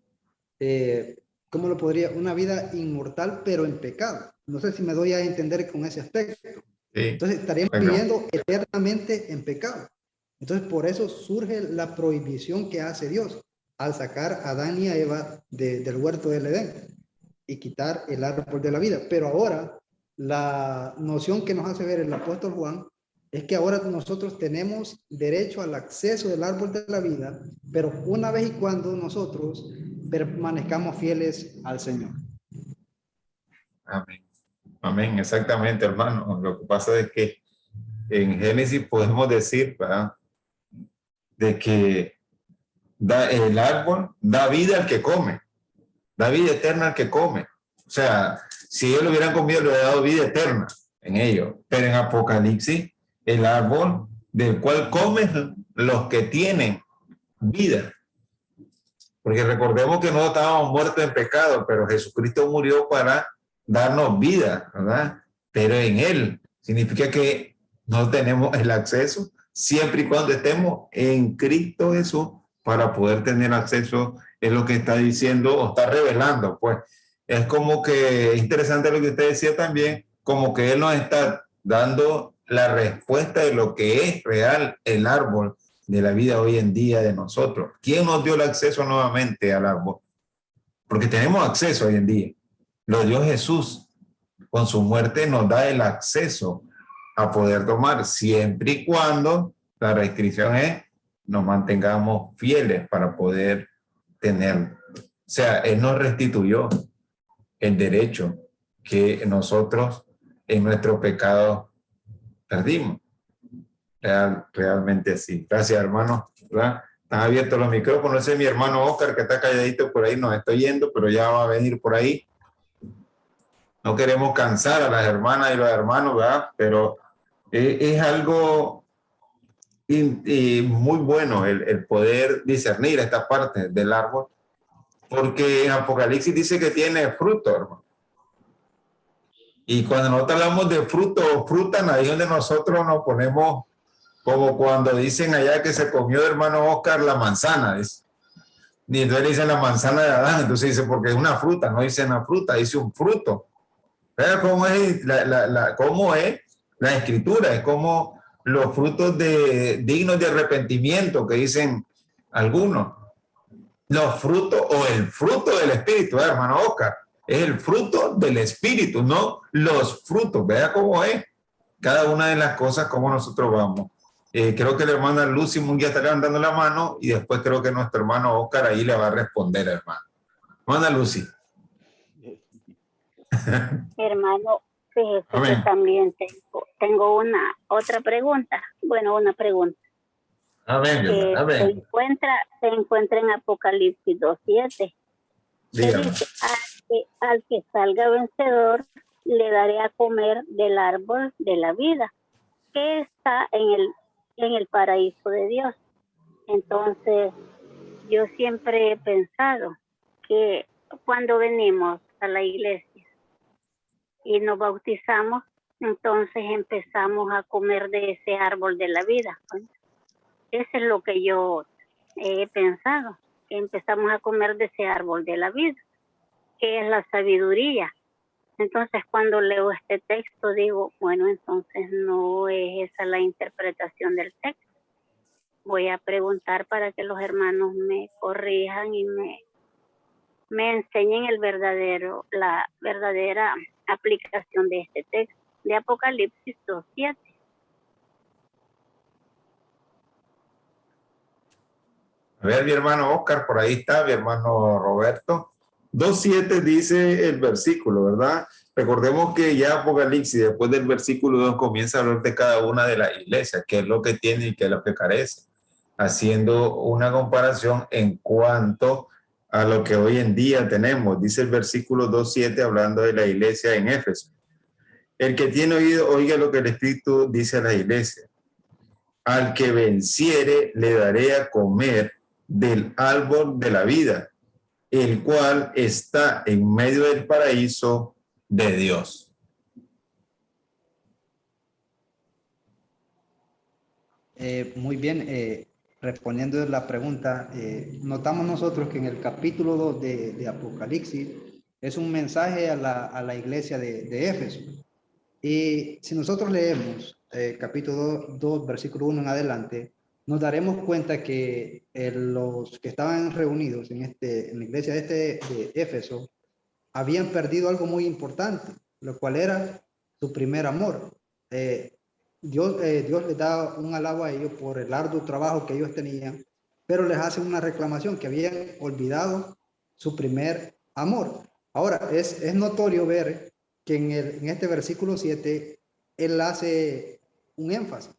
¿cómo lo podría? Una vida inmortal, pero en pecado. No sé si me doy a entender con ese aspecto. Sí. Entonces estaríamos viviendo eternamente en pecado. Entonces por eso surge la prohibición que hace Dios al sacar a Adán y a Eva del huerto del Edén y quitar el árbol de la vida. Pero ahora la noción que nos hace ver el apóstol Juan es que ahora nosotros tenemos derecho al acceso del árbol de la vida, pero una vez y cuando nosotros permanezcamos fieles al Señor. Amén. Amén, exactamente, hermano. Lo que pasa es que en Génesis podemos decir, ¿verdad?, de que el árbol da vida al que come, da vida eterna al que come. O sea, si ellos lo hubieran comido, le hubiera dado vida eterna en ellos. Pero en Apocalipsis, el árbol del cual comen los que tienen vida. Porque recordemos que no estábamos muertos en pecado, pero Jesucristo murió para darnos vida, ¿verdad? Pero en Él significa que no tenemos el acceso siempre y cuando estemos en Cristo Jesús para poder tener acceso, es lo que está diciendo o está revelando. Pues es como que es interesante lo que usted decía también, como que Él nos está dando la respuesta de lo que es real el árbol de la vida hoy en día de nosotros. ¿Quién nos dio el acceso nuevamente al árbol? Porque tenemos acceso hoy en día. Lo dio Jesús. Con su muerte nos da el acceso a poder tomar, siempre y cuando la restricción es nos mantengamos fieles para poder tener. O sea, Él nos restituyó el derecho que nosotros en nuestro pecado perdimos. Realmente así. Gracias, hermano. ¿Verdad? Están abiertos los micrófonos. Ese es mi hermano Oscar, que está calladito por ahí, nos está yendo, pero ya va a venir por ahí. No queremos cansar a las hermanas y los hermanos, ¿verdad? Pero es algo muy bueno el poder discernir esta parte del árbol, porque en Apocalipsis dice que tiene fruto, hermano. Y cuando nosotros hablamos de fruto o fruta, ahí es donde nosotros nos ponemos como cuando dicen allá que se comió el hermano Oscar la manzana, ¿ves? Y entonces dicen la manzana de Adán, entonces dice porque es una fruta, no dice una fruta, dice un fruto. ¿Vean cómo es cómo es la escritura? Es como los frutos dignos de arrepentimiento que dicen algunos. Los frutos o el fruto del Espíritu, hermano Oscar, es el fruto del Espíritu, no los frutos. Vea cómo es cada una de las cosas, cómo nosotros vamos. Creo que la hermana Lucy Munguía está levantando la mano y después creo que nuestro hermano Oscar ahí le va a responder, hermano. Hermana Lucy. Hermano, fíjese que también tengo otra pregunta. Bueno, una pregunta. Amén. Se encuentra en Apocalipsis 2:7. Dice, al que salga vencedor, le daré a comer del árbol de la vida, que está en el paraíso de Dios. Entonces, yo siempre he pensado que cuando venimos a la iglesia y nos bautizamos, entonces empezamos a comer de ese árbol de la vida. Eso es lo que yo he pensado, que empezamos a comer de ese árbol de la vida, que es la sabiduría. Entonces, cuando leo este texto, digo, bueno, entonces no es esa la interpretación del texto. Voy a preguntar para que los hermanos me corrijan y me enseñen la verdadera aplicación de este texto, de Apocalipsis 2:7. A ver, mi hermano Oscar, por ahí está, mi hermano Roberto. 2:7 dice el versículo, ¿verdad? Recordemos que ya Apocalipsis, después del versículo 2, comienza a hablar de cada una de las iglesias, qué es lo que tiene y qué es lo que carece, haciendo una comparación en cuanto a lo que hoy en día tenemos. Dice el versículo 2:7 hablando de la iglesia en Éfeso. El que tiene oído, oiga lo que el Espíritu dice a la iglesia. Al que venciere, le daré a comer del árbol de la vida, el cual está en medio del paraíso de Dios. Muy bien, respondiendo la pregunta, notamos nosotros que en el capítulo 2 de Apocalipsis es un mensaje a la iglesia de Éfeso. Y si nosotros leemos capítulo 2, versículo 1 en adelante, nos daremos cuenta que los que estaban reunidos en la iglesia de Éfeso habían perdido algo muy importante, lo cual era su primer amor. Dios les da un alabo a ellos por el arduo trabajo que ellos tenían, pero les hace una reclamación que habían olvidado su primer amor. Ahora, es notorio ver que en este versículo 7, él hace un énfasis,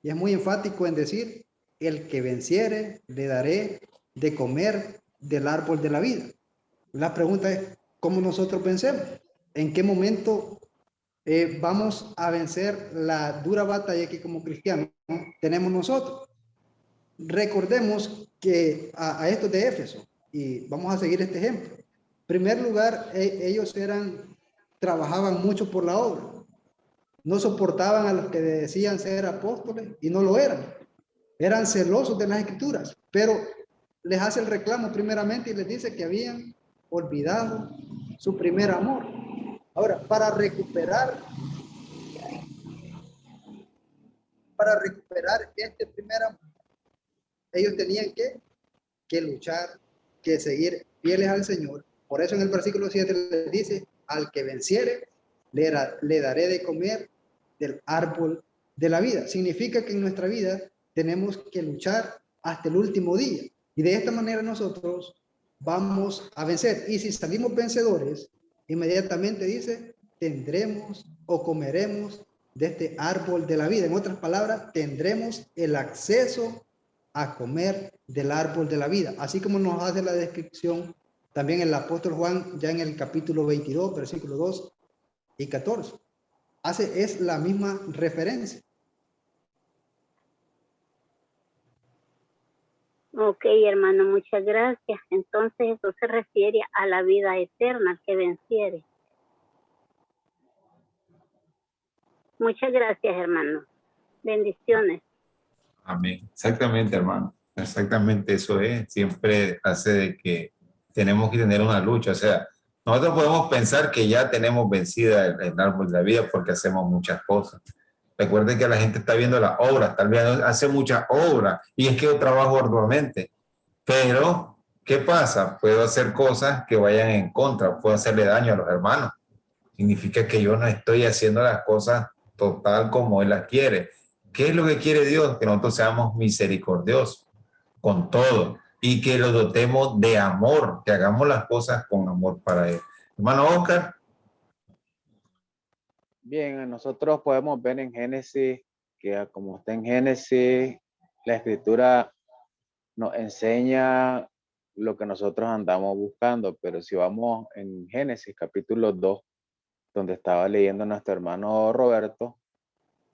y es muy enfático en decir, el que venciere, le daré de comer del árbol de la vida. La pregunta es, ¿cómo nosotros vencemos? ¿En qué momento vamos a vencer la dura batalla que como cristianos tenemos nosotros? Recordemos que a estos de Éfeso, y vamos a seguir este ejemplo. En primer lugar, ellos trabajaban mucho por la obra. No soportaban a los que decían ser apóstoles y no lo eran. Eran celosos de las escrituras, pero les hace el reclamo primeramente y les dice que habían olvidado su primer amor. Ahora, para recuperar este primer amor, ellos tenían que luchar, que seguir fieles al Señor. Por eso en el versículo 7 les dice, al que venciere, le daré de comer del árbol de la vida. Significa que en nuestra vida tenemos que luchar hasta el último día. Y de esta manera nosotros vamos a vencer. Y si salimos vencedores, inmediatamente dice, tendremos o comeremos de este árbol de la vida. En otras palabras, tendremos el acceso a comer del árbol de la vida. Así como nos hace la descripción también el apóstol Juan, ya en el capítulo 22, versículos 2 y 14. Es la misma referencia. Ok, hermano, muchas gracias. Entonces eso se refiere a la vida eterna que venciere. Muchas gracias, hermano. Bendiciones. Amén. Exactamente, hermano. Exactamente eso es. Siempre hace de que tenemos que tener una lucha. O sea, nosotros podemos pensar que ya tenemos vencida el árbol de la vida porque hacemos muchas cosas. Recuerden que la gente está viendo las obras, tal vez hace muchas obras y es que yo trabajo arduamente. Pero, ¿qué pasa? Puedo hacer cosas que vayan en contra, puedo hacerle daño a los hermanos. Significa que yo no estoy haciendo las cosas total como Él las quiere. ¿Qué es lo que quiere Dios? Que nosotros seamos misericordiosos con todo y que lo dotemos de amor, que hagamos las cosas con amor para Él. Hermano Oscar. Bien, nosotros podemos ver en Génesis que como está en Génesis, la escritura nos enseña lo que nosotros andamos buscando, pero si vamos en Génesis capítulo 2, donde estaba leyendo nuestro hermano Roberto,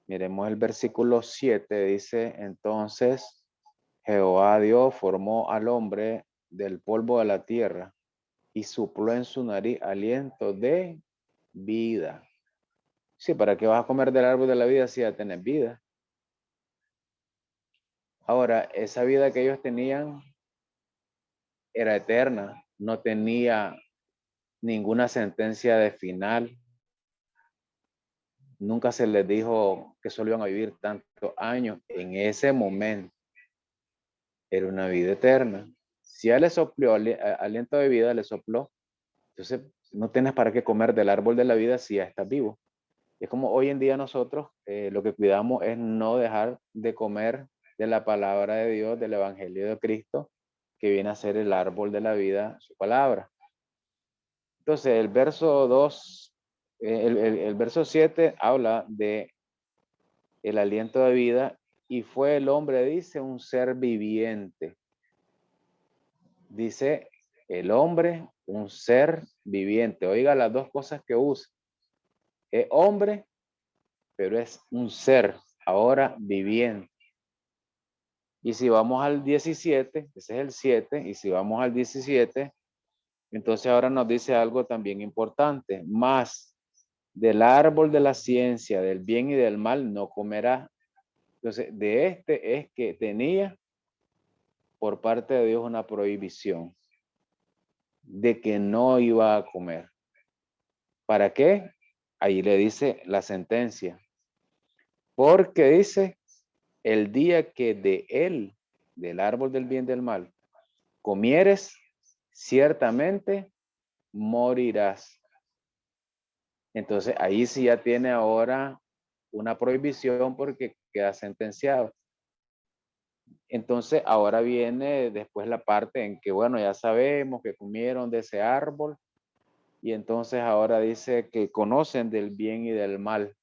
miremos el versículo 7, dice, entonces Jehová Dios formó al hombre del polvo de la tierra y sopló en su nariz aliento de vida. Sí, ¿para qué vas a comer del árbol de la vida si ya tenés vida? Ahora, esa vida que ellos tenían era eterna, no tenía ninguna sentencia de final. Nunca se les dijo que solo iban a vivir tantos años. En ese momento era una vida eterna. Si ya le sopló aliento de vida, le sopló, entonces no tienes para qué comer del árbol de la vida si ya estás vivo. Es como hoy en día nosotros lo que cuidamos es no dejar de comer de la palabra de Dios, del Evangelio de Cristo, que viene a ser el árbol de la vida, su palabra. Entonces, el verso 2, el verso 7 habla de el aliento de vida y fue el hombre, dice, un ser viviente. Dice el hombre, un ser viviente. Oiga las dos cosas que usa. Es hombre, pero es un ser ahora viviente. Y si vamos al 17, ese es el 7, y si vamos al 17, entonces ahora nos dice algo también importante. Más del árbol de la ciencia, del bien y del mal, no comerá. Entonces, de este es que tenía por parte de Dios una prohibición de que no iba a comer. ¿Para qué? Ahí le dice la sentencia. Porque dice, el día que de él, del árbol del bien y del mal, comieres, ciertamente morirás. Entonces ahí sí ya tiene ahora una prohibición porque queda sentenciado. Entonces ahora viene después la parte en que, bueno, ya sabemos que comieron de ese árbol y entonces ahora dice que conocen del bien y del mal.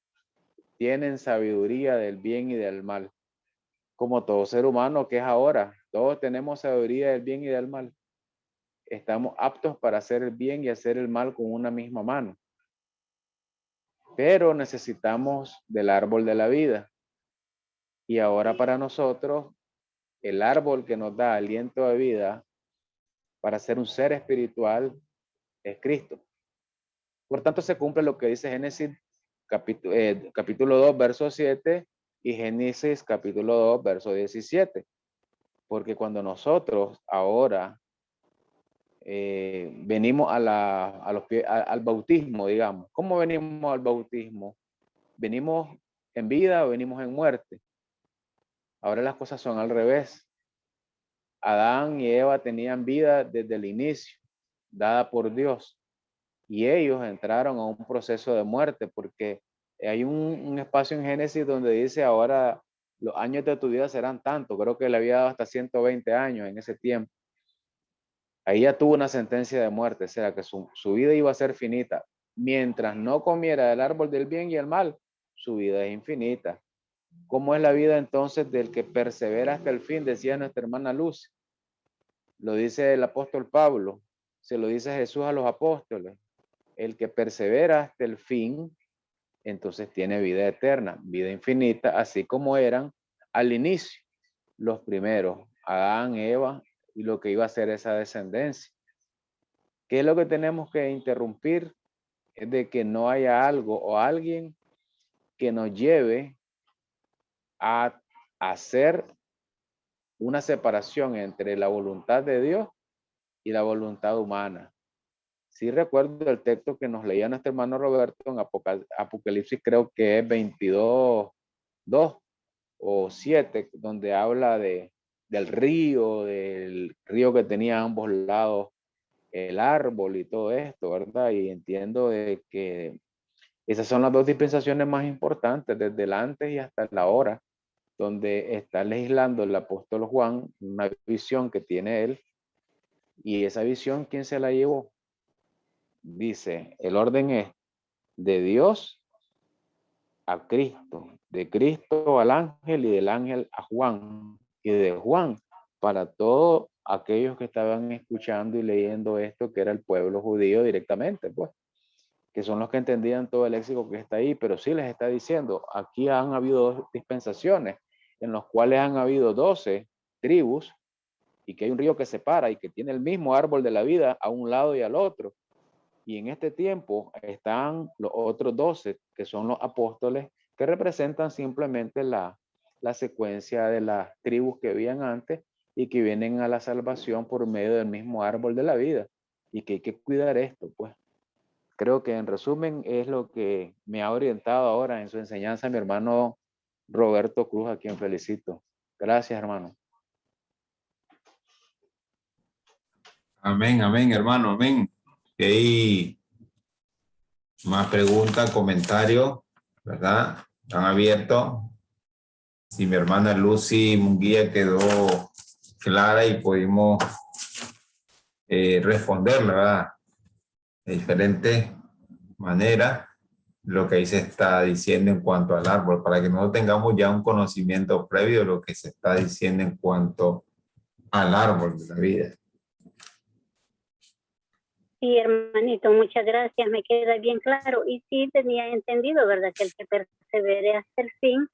Tienen sabiduría del bien y del mal. Como todo ser humano que es ahora, todos tenemos sabiduría del bien y del mal. Estamos aptos para hacer el bien y hacer el mal con una misma mano. Pero necesitamos del árbol de la vida. Y ahora para nosotros, el árbol que nos da aliento de vida para ser un ser espiritual es Cristo. Por tanto, se cumple lo que dice Génesis capítulo 2, verso 7 y Génesis capítulo 2, verso 17. Porque cuando nosotros ahora venimos al bautismo, digamos. ¿Cómo venimos al bautismo? ¿Venimos en vida o venimos en muerte? Ahora las cosas son al revés. Adán y Eva tenían vida desde el inicio, dada por Dios. Y ellos entraron a un proceso de muerte porque hay un espacio en Génesis donde dice ahora los años de tu vida serán tanto. Creo que le había dado hasta 120 años en ese tiempo. Ahí ya tuvo una sentencia de muerte, o sea que su vida iba a ser finita. Mientras no comiera del árbol del bien y el mal, su vida es infinita. ¿Cómo es la vida entonces del que persevera hasta el fin? Decía nuestra hermana Luz. Lo dice el apóstol Pablo, se lo dice Jesús a los apóstoles. El que persevera hasta el fin, entonces tiene vida eterna, vida infinita, así como eran al inicio los primeros, Adán, Eva, y lo que iba a ser esa descendencia. ¿Qué es lo que tenemos que interrumpir? Es de que no haya algo o alguien que nos lleve a hacer una separación entre la voluntad de Dios y la voluntad humana. Sí recuerdo el texto que nos leía nuestro hermano Roberto en Apocalipsis, creo que es 22, 2 o 7, donde habla del río que tenía a ambos lados el árbol y todo esto, ¿verdad? Y entiendo de que esas son las dos dispensaciones más importantes, desde el antes y hasta la hora, donde está legislando el apóstol Juan, una visión que tiene él, y esa visión, ¿quién se la llevó? Dice, el orden es de Dios a Cristo, de Cristo al ángel y del ángel a Juan, y de Juan para todos aquellos que estaban escuchando y leyendo esto, que era el pueblo judío directamente, pues, que son los que entendían todo el léxico que está ahí, pero sí les está diciendo, aquí han habido dos dispensaciones, en los cuales han habido 12 tribus, y que hay un río que separa y que tiene el mismo árbol de la vida a un lado y al otro. Y en este tiempo están los otros 12, que son los apóstoles, que representan simplemente la secuencia de las tribus que habían antes y que vienen a la salvación por medio del mismo árbol de la vida. Y que hay que cuidar esto, pues. Creo que en resumen es lo que me ha orientado ahora en su enseñanza mi hermano Roberto Cruz, a quien felicito. Gracias, hermano. Amén, amén, hermano, amén. Hay más preguntas, comentarios, ¿verdad? Están abiertos. Si mi hermana Lucy Munguía quedó clara y pudimos responderla, ¿verdad? De diferentes maneras, lo que ahí se está diciendo en cuanto al árbol, para que no tengamos ya un conocimiento previo de lo que se está diciendo en cuanto al árbol de la vida. Sí, hermanito, muchas gracias, me queda bien claro. Y sí tenía entendido, ¿verdad? Que el que persevere hasta el fin,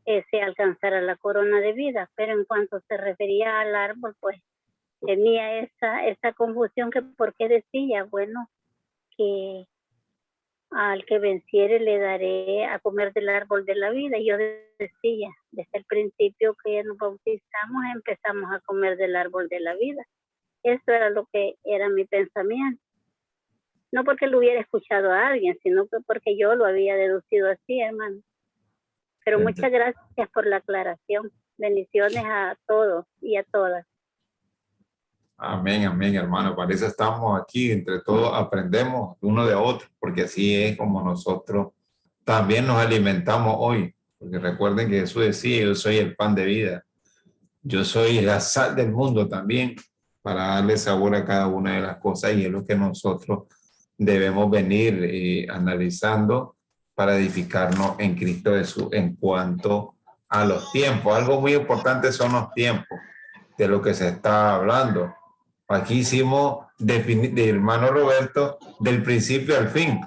se alcanzará la corona de vida. Pero en cuanto se refería al árbol, pues tenía esa confusión, que por qué decía, bueno, que al que venciere le daré a comer del árbol de la vida. Y yo decía, desde el principio que nos bautizamos, empezamos a comer del árbol de la vida. Eso era lo que era mi pensamiento. No porque lo hubiera escuchado a alguien, sino que porque yo lo había deducido así, hermano. Pero muchas gracias por la aclaración. Bendiciones a todos y a todas. Amén, amén, hermano. Para eso estamos aquí, entre todos aprendemos uno de otro, porque así es como nosotros también nos alimentamos hoy. Porque recuerden que Jesús decía, yo soy el pan de vida. Yo soy la sal del mundo también, para darle sabor a cada una de las cosas, y es lo que nosotros debemos venir analizando para edificarnos en Cristo Jesús en cuanto a los tiempos. Algo muy importante son los tiempos de lo que se está hablando. Aquí hicimos de hermano Roberto del principio al fin,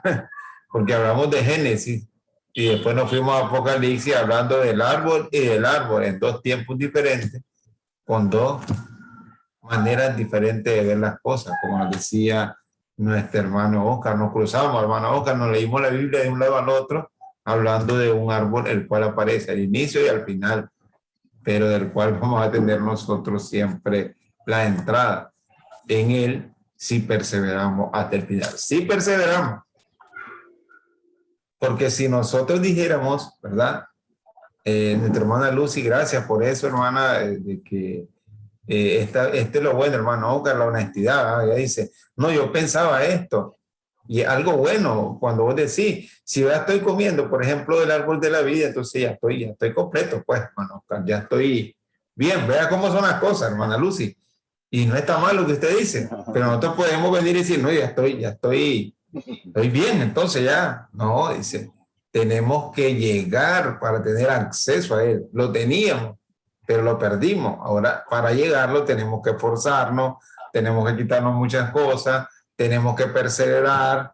porque hablamos de Génesis y después nos fuimos a Apocalipsis hablando del árbol y del árbol en dos tiempos diferentes, con dos maneras diferentes de ver las cosas. Como nos decía nuestro hermano Oscar, nos cruzamos, hermano Oscar, nos leímos la Biblia de un lado al otro, hablando de un árbol el cual aparece al inicio y al final, pero del cual vamos a tener nosotros siempre la entrada. En él si perseveramos hasta el final. Si perseveramos. Porque si nosotros dijéramos, ¿verdad? Nuestra hermana Lucy, gracias por eso, hermana, de que este es lo bueno, hermano Oscar, la honestidad. ¿Ah? Ella dice, no, yo pensaba esto. Y es algo bueno cuando vos decís, si ya estoy comiendo, por ejemplo, del árbol de la vida, entonces ya estoy completo, pues, hermano Oscar, ya estoy bien. Vea cómo son las cosas, hermana Lucy. Y no está mal lo que usted dice, pero nosotros podemos venir y decir, no, ya estoy bien, entonces ya. No, dice, tenemos que llegar para tener acceso a él. Lo teníamos, pero lo perdimos. Ahora, para llegarlo, tenemos que esforzarnos, tenemos que quitarnos muchas cosas, tenemos que perseverar,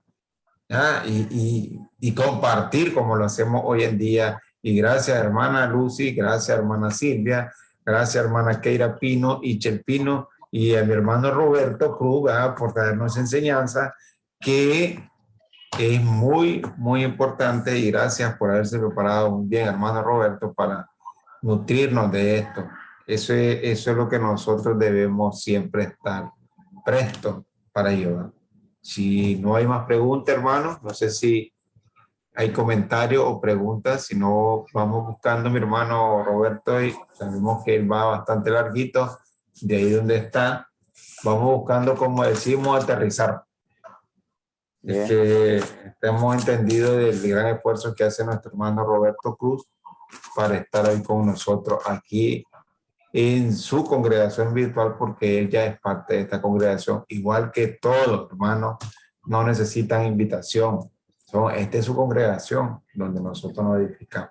¿ya? Y compartir como lo hacemos hoy en día. Y gracias, hermana Lucy, gracias, hermana Silvia, gracias, hermana Keira Pino y Chelpino, y a mi hermano Roberto Cruz, ¿verdad? Por darnos enseñanza que es muy, muy importante, y gracias por haberse preparado muy bien, hermano Roberto, para nutrirnos de esto. Eso es lo que nosotros debemos siempre estar prestos para ayudar. Si no hay más preguntas, hermano, no sé si hay comentarios o preguntas, si no, vamos buscando, mi hermano Roberto, y sabemos que él va bastante larguito, de ahí donde está, vamos buscando, como decimos, aterrizar. Es que hemos entendido del gran esfuerzo que hace nuestro hermano Roberto Cruz para estar ahí con nosotros aquí en su congregación virtual, porque él ya es parte de esta congregación, igual que todos, hermanos, no necesitan invitación. Esta es su congregación donde nosotros nos edificamos.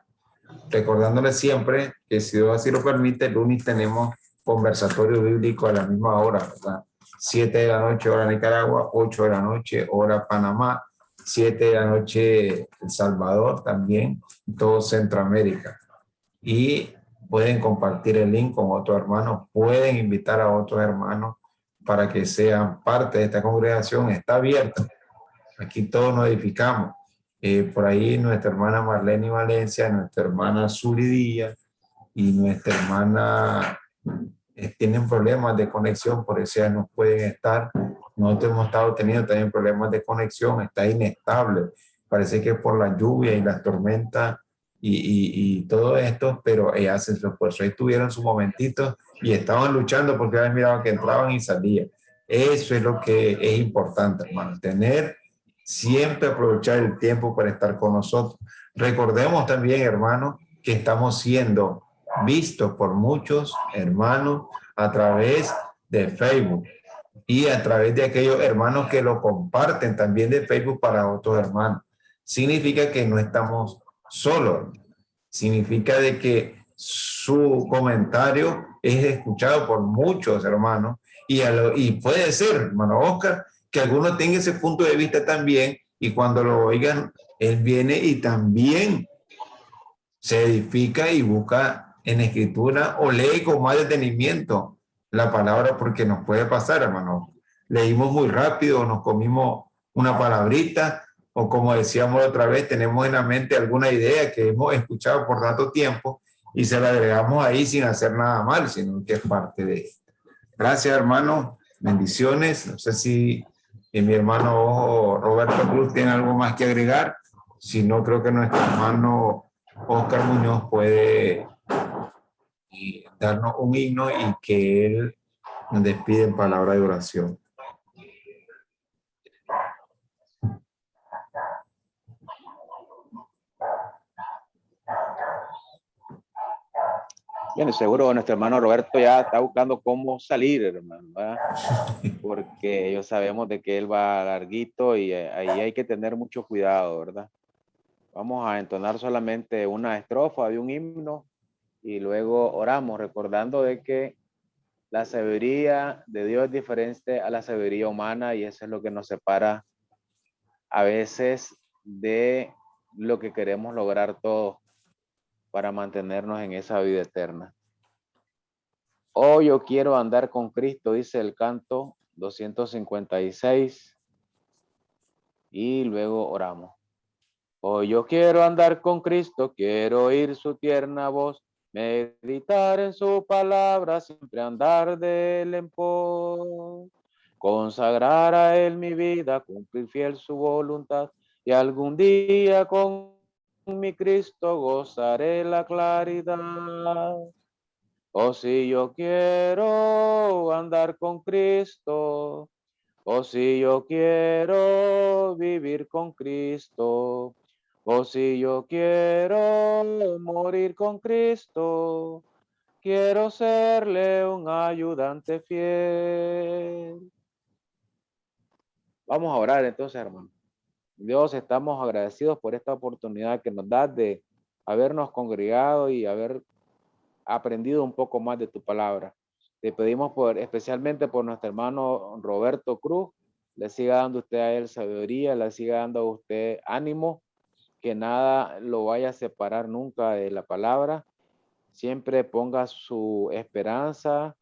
Recordándole siempre que, si Dios así lo permite, el lunes tenemos conversatorio bíblico a la misma hora, ¿verdad? 7 de la noche, hora Nicaragua, 8 de la noche, hora Panamá, 7 de la noche El Salvador también, todo Centroamérica. Y pueden compartir el link con otros hermanos, pueden invitar a otros hermanos para que sean parte de esta congregación. Está abierta. Aquí todos nos edificamos. Por ahí nuestra hermana Marlene Valencia, nuestra hermana Zuli Díaz y nuestra hermana tienen problemas de conexión, por eso ya no pueden estar. Nosotros hemos estado teniendo también problemas de conexión, está inestable. Parece que por la lluvia y las tormentas y todo esto, pero ellas hacen su esfuerzo. Ahí tuvieron su momentito y estaban luchando porque habían mirado que entraban y salían. Eso es lo que es importante, hermano, tener siempre, aprovechar el tiempo para estar con nosotros. Recordemos también, hermano, que estamos siendo vistos por muchos hermanos a través de Facebook y a través de aquellos hermanos que lo comparten también de Facebook para otros hermanos. Significa que no estamos solos. Significa de que su comentario es escuchado por muchos hermanos y puede ser, hermano Oscar, que algunos tengan ese punto de vista también, y cuando lo oigan, él viene y también se edifica y busca en escritura o lee con más detenimiento la palabra, porque nos puede pasar, hermano. Leímos muy rápido, nos comimos una palabrita, o como decíamos otra vez, tenemos en la mente alguna idea que hemos escuchado por tanto tiempo y se la agregamos ahí sin hacer nada mal, sino que es parte de esto. Gracias, hermano. Bendiciones. No sé si mi hermano Roberto Cruz tiene algo más que agregar. Si no, creo que nuestro hermano Oscar Muñoz puede darnos un himno y que él nos despide en palabra de oración. Bien, seguro nuestro hermano Roberto ya está buscando cómo salir, hermano, ¿verdad? Porque ellos sabemos de que él va larguito y ahí hay que tener mucho cuidado, ¿verdad? Vamos a entonar solamente una estrofa de un himno y luego oramos, recordando de que la sabiduría de Dios es diferente a la sabiduría humana, y eso es lo que nos separa a veces de lo que queremos lograr todos para mantenernos en esa vida eterna. Oh, yo quiero andar con Cristo, dice el canto 256, y luego oramos. Oh, yo quiero andar con Cristo, quiero oír su tierna voz, meditar en su palabra, siempre andar de él en pos. consagrar a Él mi vida, cumplir fiel su voluntad, y algún día con mi Cristo gozaré la claridad. Oh, si yo quiero andar con Cristo, oh, si yo quiero vivir con Cristo, oh, si yo quiero morir con Cristo, quiero serle un ayudante fiel. Vamos a orar entonces, hermano. Dios, estamos agradecidos por esta oportunidad que nos das de habernos congregado y haber aprendido un poco más de tu palabra. Te pedimos especialmente por nuestro hermano Roberto Cruz, le siga dando usted a él sabiduría, le siga dando a usted ánimo, que nada lo vaya a separar nunca de la palabra. Siempre ponga su esperanza,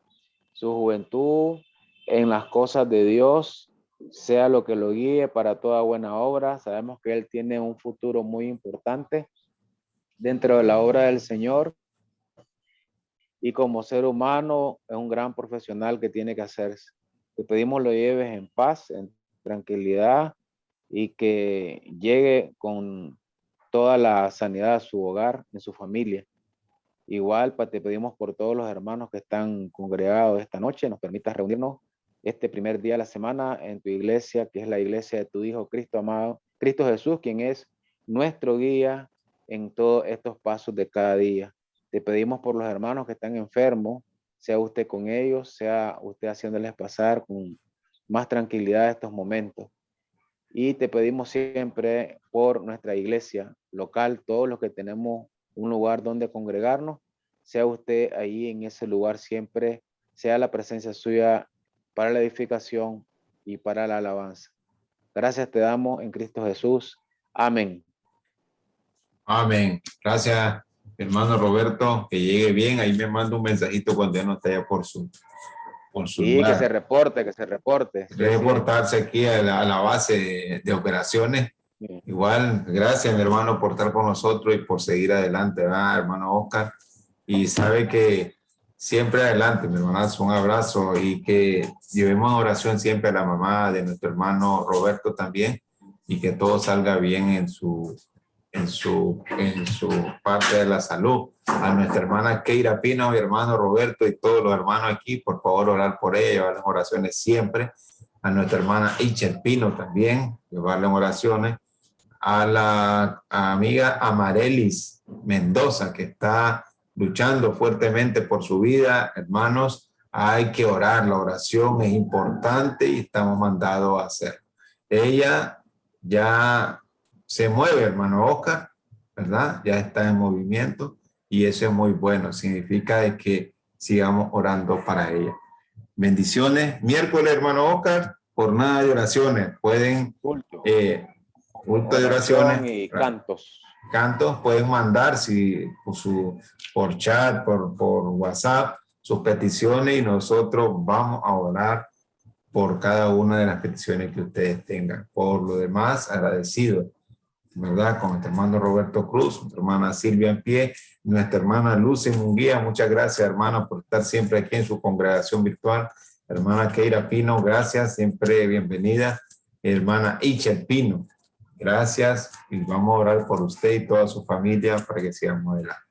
su juventud en las cosas de Dios, sea lo que lo guíe para toda buena obra. Sabemos que él tiene un futuro muy importante dentro de la obra del Señor, y como ser humano es un gran profesional que tiene que hacerse. Te pedimos lo lleves en paz, en tranquilidad, y que llegue con toda la sanidad a su hogar, en su familia. Igual, te pedimos por todos los hermanos que están congregados esta noche, nos permitas reunirnos este primer día de la semana en tu iglesia, que es la iglesia de tu Hijo Cristo amado, Cristo Jesús, quien es nuestro guía en todos estos pasos de cada día. Te pedimos por los hermanos que están enfermos, sea usted con ellos, sea usted haciéndoles pasar con más tranquilidad estos momentos. Y te pedimos siempre por nuestra iglesia local, todos los que tenemos un lugar donde congregarnos, sea usted ahí en ese lugar siempre, sea la presencia suya para la edificación y para la alabanza. Gracias te damos en Cristo Jesús. Amén. Amén. Gracias, hermano Roberto, que llegue bien. Ahí me manda un mensajito cuando ya no esté allá por su Sí, lugar. que se reporte, que se reporte. Reportarse aquí a la base de operaciones. Sí. Igual, gracias, mi hermano, por estar con nosotros y por seguir adelante, ¿verdad, hermano Oscar? Y sabe que siempre adelante, mi hermanazo, un abrazo, y que llevemos en oración siempre a la mamá de nuestro hermano Roberto también, y que todo salga bien en su parte de la salud. A nuestra hermana Keira Pino, mi hermano Roberto y todos los hermanos aquí, por favor, orar por ella, llevarles oraciones siempre. A nuestra hermana Ichel Pino también, llevarle oraciones. A la amiga Amarelis Mendoza, que está luchando fuertemente por su vida. Hermanos, hay que orar, la oración es importante y estamos mandados a hacerlo. Ella ya se mueve, hermano Oscar, ¿verdad? Ya está en movimiento y eso es muy bueno, significa de que sigamos orando para ella. Bendiciones. Miércoles, hermano Oscar, jornada de oraciones. Pueden Culto. Culto de oraciones y cantos. Cantos pueden mandar por chat, por WhatsApp, sus peticiones, y nosotros vamos a orar por cada una de las peticiones que ustedes tengan. Por lo demás, agradecido, ¿verdad? Con nuestro hermano Roberto Cruz, nuestra hermana Silvia en pie, nuestra hermana Lucy Munguía. Muchas gracias, hermana, por estar siempre aquí en su congregación virtual. Hermana Keira Pino, gracias, siempre bienvenida. Hermana Ichel Pino, gracias, y vamos a orar por usted y toda su familia para que sigamos adelante.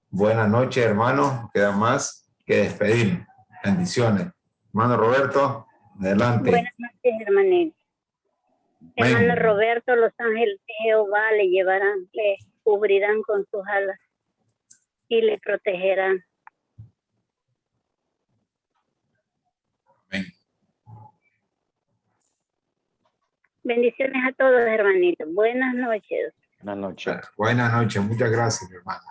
Buenas noches, hermano. Queda más que despedirnos. Bendiciones. Hermano Roberto, adelante. Buenas noches, hermanito. Hermano Roberto, los ángeles de Jehová le llevarán, le cubrirán con sus alas y le protegerán. Amén. Bendiciones a todos, hermanitos. Buenas noches. Buenas noches. Buenas noches. Muchas gracias, hermano.